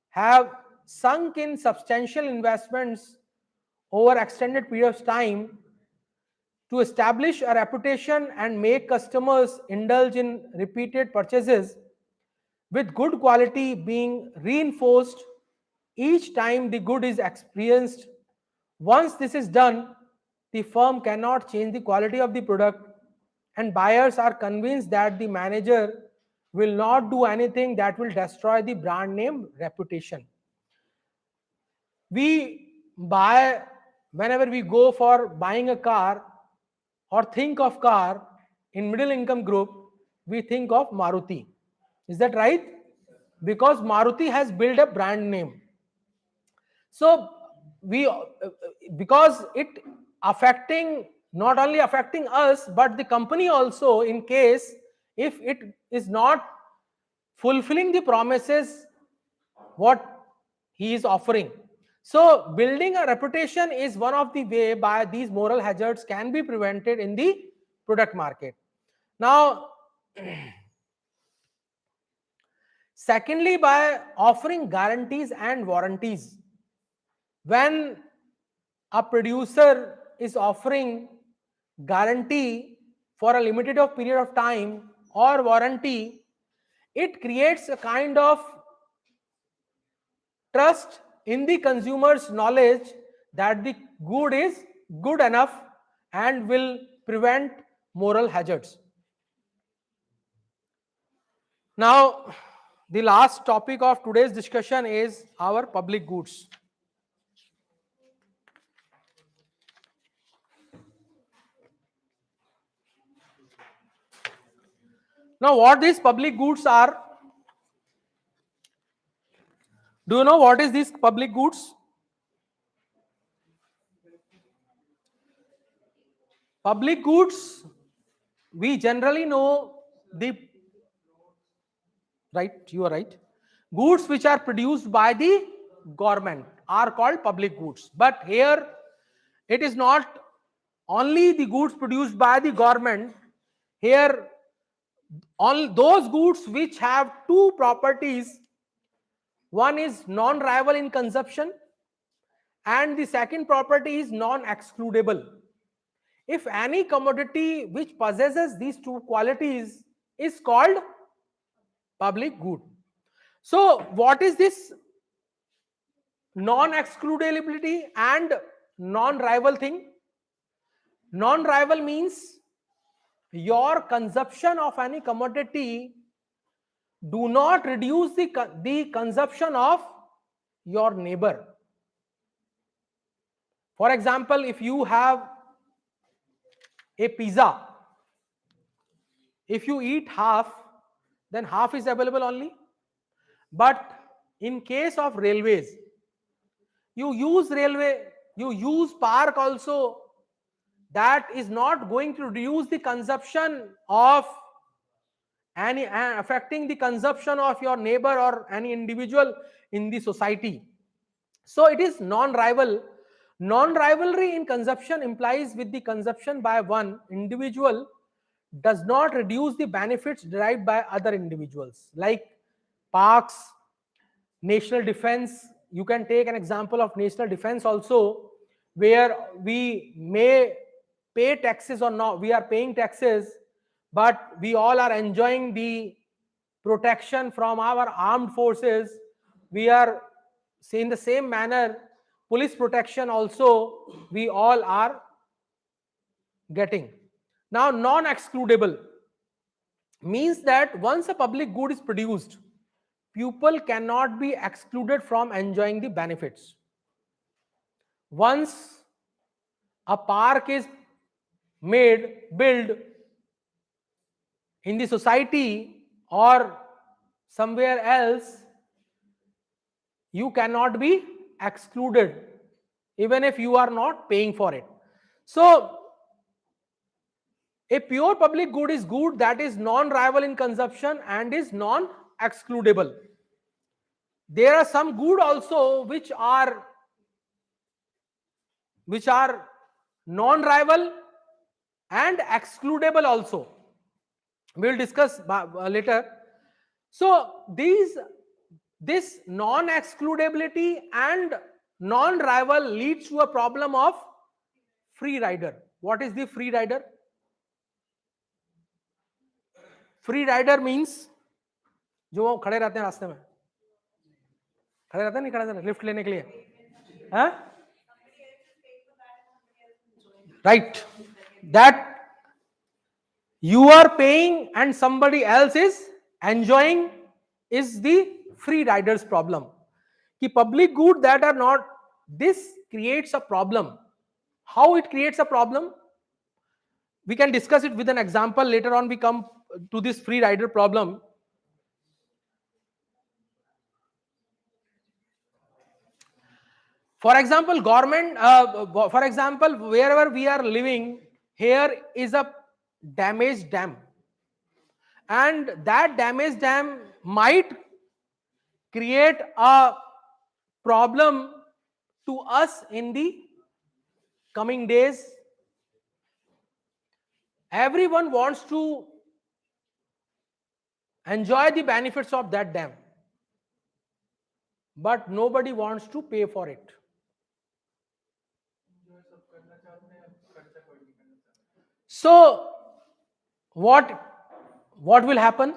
have sunk in substantial investments over extended period of time to establish a reputation and make customers indulge in repeated purchases, with good quality being reinforced each time the good is experienced. Once this is done, the firm cannot change the quality of the product, and buyers are convinced that the manager will not do anything that will destroy the brand name reputation. We buy, whenever we go for buying a car or think of car in middle income group, we think of Maruti. Is that right? Because Maruti has built a brand name. So we because it affecting, not only affecting us but the company also, in case if it is not fulfilling the promises what he is offering. So building a reputation is one of the way by these moral hazards can be prevented in the product market. Now, secondly, by offering guarantees and warranties. When a producer is offering guarantee for a limited of period of time or warranty, it creates a kind of trust in the consumer's knowledge that the good is good enough and will prevent moral hazards. Now, the last topic of today's discussion is our public goods. Now, what these public goods are? Do you know what is these public goods? Public goods, we generally know the, right, you are right. Goods which are produced by the government are called public goods. But here it is not only the goods produced by the government. Here all those goods which have two properties. One is non-rival in consumption and the second property is non-excludable. If any commodity which possesses these two qualities is called public good. So what is this non-excludability and non-rival thing? Non-rival means your consumption of any commodity do not reduce the consumption of your neighbor. For example, if you have a pizza, if you eat half, then half is available only. But in case of railways, You use railway, you use park also. That is not going to reduce the consumption of any affecting the consumption of your neighbor or any individual in the society. So it is non-rival. Non-rivalry in consumption implies with the consumption by one individual does not reduce the benefits derived by other individuals, like parks, national defense. You can take an example of national defense also, where we may pay taxes or not, we are paying taxes, but we all are enjoying the protection from our armed forces. We are, say, in the same manner, police protection also we all are getting. Now, non excludable means that once a public good is produced, people cannot be excluded from enjoying the benefits. Once a park is made, built in the society or somewhere else, you cannot be excluded even if you are not paying for it. So, a pure public good is good that is non-rival in consumption and is non-excludable. There are some good also which are non-rival and excludable also. We will discuss later. So this non-excludability and non-rival leads to a problem of free rider. What is the free rider? Free rider means जो खड़े रहते हैं रास्ते में, खड़े रहते हैं, नहीं खड़े रहते लिफ्ट लेने के लिए, right, that you are paying and somebody else is enjoying is the free riders problem. Ki public good that are not, this creates a problem. How it creates a problem? We can discuss it with an example later on. We come to this free rider problem. For example, government, for example, wherever we are living, here is a damaged dam, and that damaged dam might create a problem to us in the coming days. Everyone wants to enjoy the benefits of that dam, but nobody wants to pay for it. So what will happen?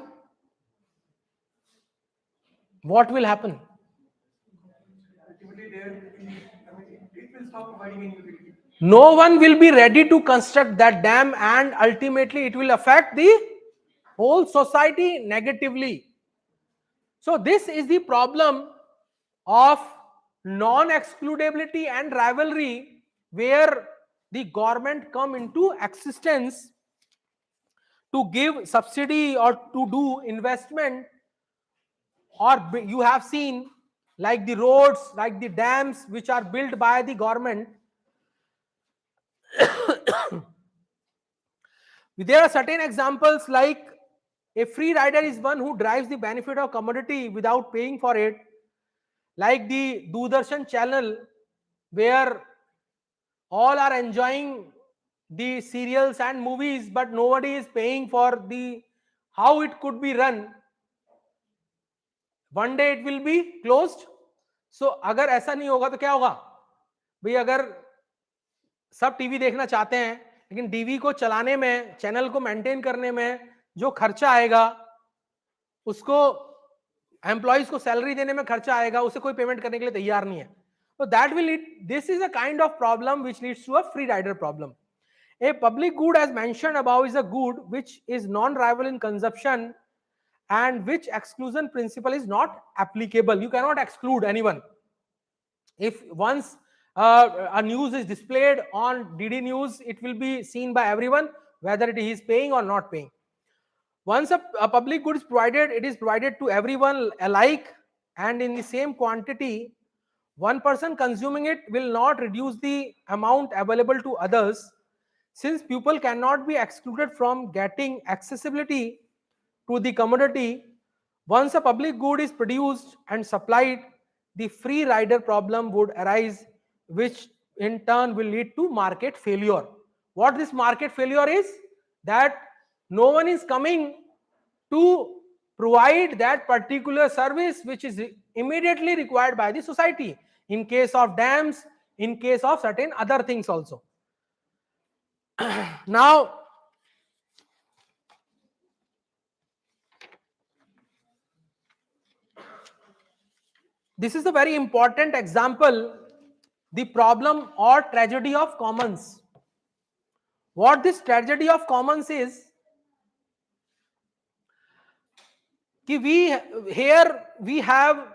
What will happen? No one will be ready to construct that dam, and ultimately it will affect the whole society negatively. So this is the problem of non-excludability and rivalry, where the government come into existence to give subsidy or to do investment, or you have seen like the roads, like the dams which are built by the government. There are certain examples, like a free rider is one who drives the benefit of commodity without paying for it, like the Doordarshan channel, where all are enjoying the serials and movies, but nobody is paying for the how it could be run. One day it will be closed. So अगर ऐसा नहीं होगा तो क्या होगा भाई? अगर सब टीवी देखना चाहते हैं, लेकिन टीवी को चलाने में, चैनल को मेंटेन करने में जो खर्चा आएगा, उसको एम्प्लॉइज को सैलरी देने में खर्चा आएगा, उसे कोई पेमेंट करने के लिए तैयार नहीं है. So that will lead, this is a kind of problem which leads to a free rider problem. A public good, as mentioned above, is a good which is non-rival in consumption and which exclusion principle is not applicable. You cannot exclude anyone. If once a news is displayed on DD News, it will be seen by everyone, whether it is paying or not paying. Once a public good is provided, it is provided to everyone alike and in the same quantity. one person consuming it will not reduce the amount available to others. Since people cannot be excluded from getting accessibility to the commodity, once a public good is produced and supplied, the free rider problem would arise, which in turn will lead to market failure. What this market failure is? That no one is coming to provide that particular service which is immediately required by the society, in case of dams, in case of certain other things also. Now, this is a very important example, the problem or tragedy of commons. What this tragedy of commons is, कि here we have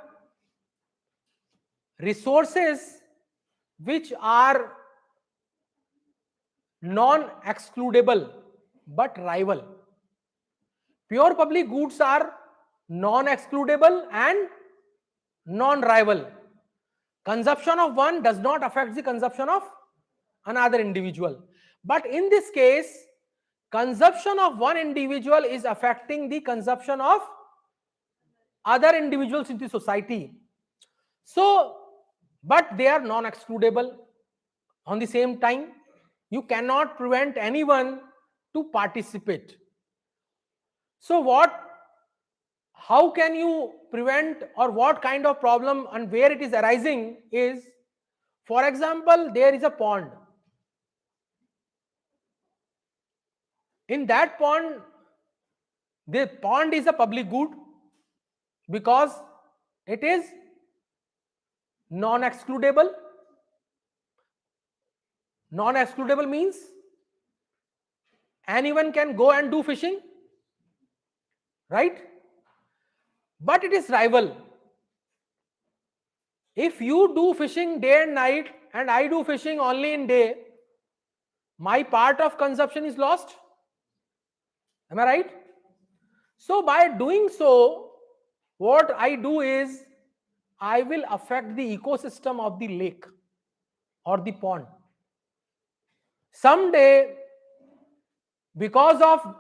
resources which are non-excludable but rival. Pure public goods are non-excludable and non-rival. Consumption of one does not affect the consumption of another individual. But in this case, consumption of one individual is affecting the consumption of other individuals in the society. So, but they are non-excludable. On the same time, you cannot prevent anyone to participate. So how can you prevent, or what kind of problem and where it is arising is, for example, there is a pond. In that pond, the pond is a public good because it is non-excludable. Non-excludable means anyone can go and do fishing, right? But it is rival. If you do fishing day and night and I do fishing only in day, my part of consumption is lost. Am I right? So by doing so, what I do is I will affect the ecosystem of the lake or the pond. Someday, because of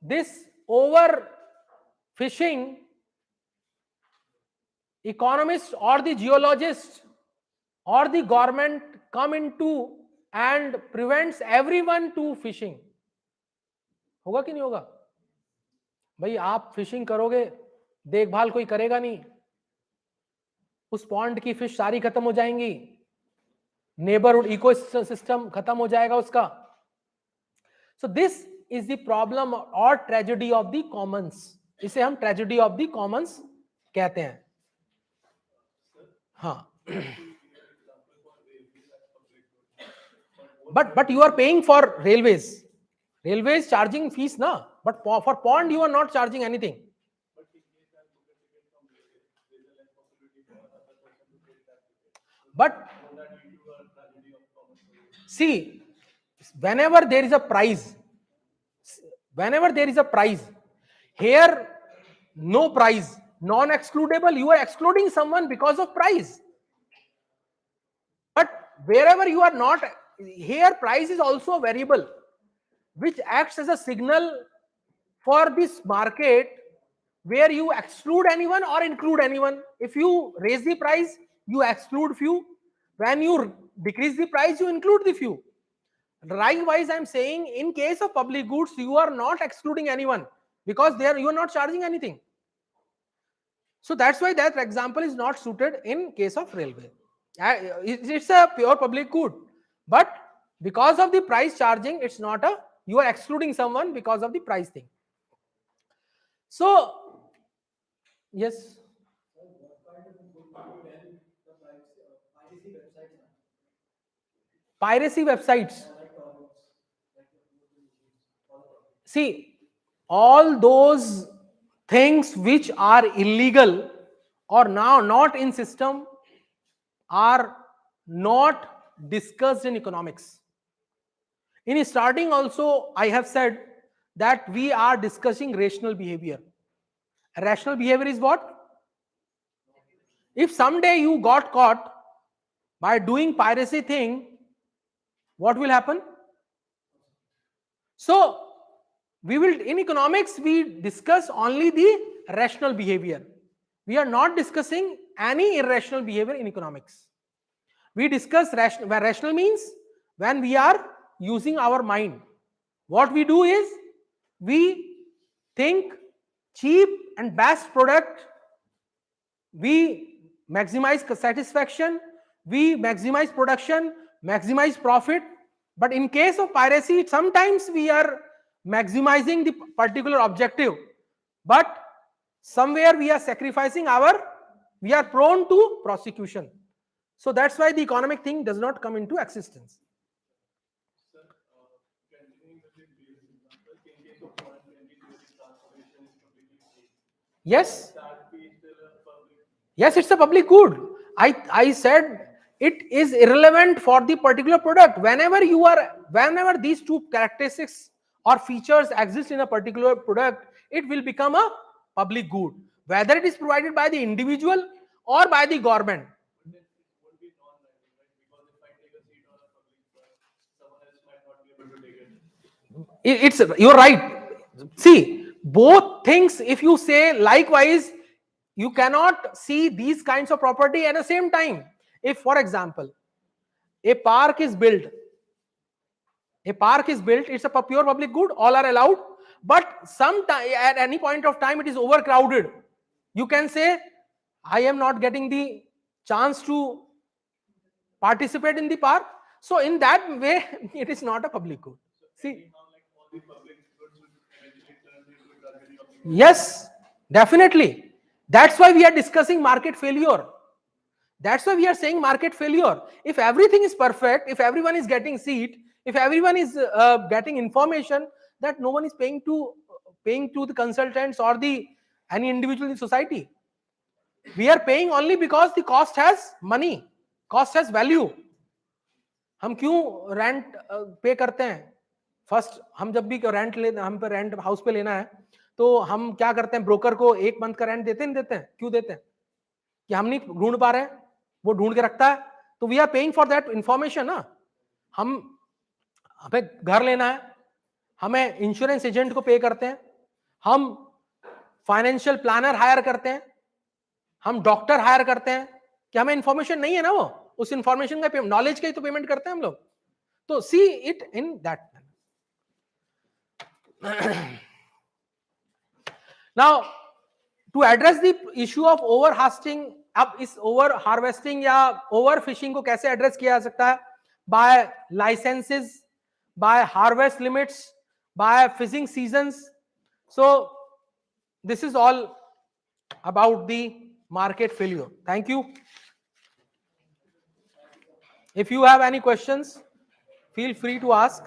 this over fishing, economists or the geologists or the government come into and prevents everyone to fishing. होगा कि नहीं होगा? भाई आप fishing करोगे, देखभाल कोई करेगा नहीं, उस पॉन्ड की फिश सारी खत्म हो जाएंगी, नेबरहुड इकोसिस्टम खत्म हो जाएगा उसका. सो दिस इज द प्रॉब्लम और ट्रेजेडी ऑफ द कॉमन्स. इसे हम ट्रेजेडी ऑफ द कॉमन्स कहते हैं. हाँ, but you are paying for railways charging fees na, but for pond you are not charging anything. But see, whenever there is a prize, here no prize, non-excludable, you are excluding someone because of prize. But wherever you are not, here price is also a variable which acts as a signal for this market where you exclude anyone or include anyone. If you raise the price, you exclude few. When you decrease the price, you include the few. Likewise, I am saying in case of public goods, you are not excluding anyone because there you are not charging anything. So that's why that example is not suited in case of railway. It's a pure public good, but because of the price charging, it's not a, you are excluding someone because of the price thing. So yes. Piracy websites. See, all those things which are illegal or now not in system are not discussed in economics. In starting also, I have said that we are discussing rational behavior. Rational behavior is what? If someday you got caught By doing piracy thing, what will happen? So we will, in economics, we discuss only the rational behavior. We are not discussing any irrational behavior in economics. We discuss rational, where rational means when we are using our mind. What we do is we think cheap and best product, we maximize satisfaction, we maximize production, maximize profit. But in case of piracy, sometimes we are maximizing the particular objective, but somewhere we are sacrificing our, we are prone to prosecution. So that's why the economic thing does not come into existence. Sir, continuing with the previous example, in case of foreign countries where the transportation is completely free, Yes, that be still a public. yes, it's a public good. I said it is irrelevant for the particular product. Whenever these two characteristics or features exist in a particular product, it will become a public good, whether it is provided by the individual or by the government. But then it won't be non-liable, right? Because if I take a seat on a public bus, someone else might not be able to take it. It's, you're right. See, both things, if you say likewise, you cannot see these kinds of property at the same time. If, for example, a park is built, it's a pure public good, all are allowed, but sometime at any point of time it is overcrowded. You can say, I am not getting the chance to participate in the park. So in that way, it is not a public good. So See, anyhow, like all the public goods would eventually turn into a target of the. yes, definitely. That's why we are discussing market failure. That's why we are saying market failure. If everything is perfect, if everyone is getting seat, if everyone is getting information, that no one is paying to the consultants or the any individual in society. We are paying only because the cost has money, cost has value. हम क्यों rent पे करते हैं? First हम जब भी rent ले, हम पे रेंट हाउस पे लेना है, तो हम क्या करते हैं? ब्रोकर को एक मंथ का रेंट देते नहीं देते हैं? क्यों देते हैं? कि हम नहीं ढूंढ पा रहे हैं, वो ढूंढ के रखता है, तो we are paying for that information ना. हम, हमें घर लेना है, हमें इंश्योरेंस एजेंट को पे करते हैं, हम फाइनेंशियल प्लानर हायर करते हैं, हम डॉक्टर हायर करते हैं, कि हमें इंफॉर्मेशन नहीं है ना, वो उस इंफॉर्मेशन का नॉलेज का ही तो पेमेंट करते हैं हम लोग. तो see it in that. Now to address the issue of over harvesting, अब इस ओवर हार्वेस्टिंग या ओवर फिशिंग को कैसे एड्रेस किया जा सकता है? By licences, by harvest limits, by fishing seasons. So this is all about the market failure. Thank you. If you have any questions, feel free to ask.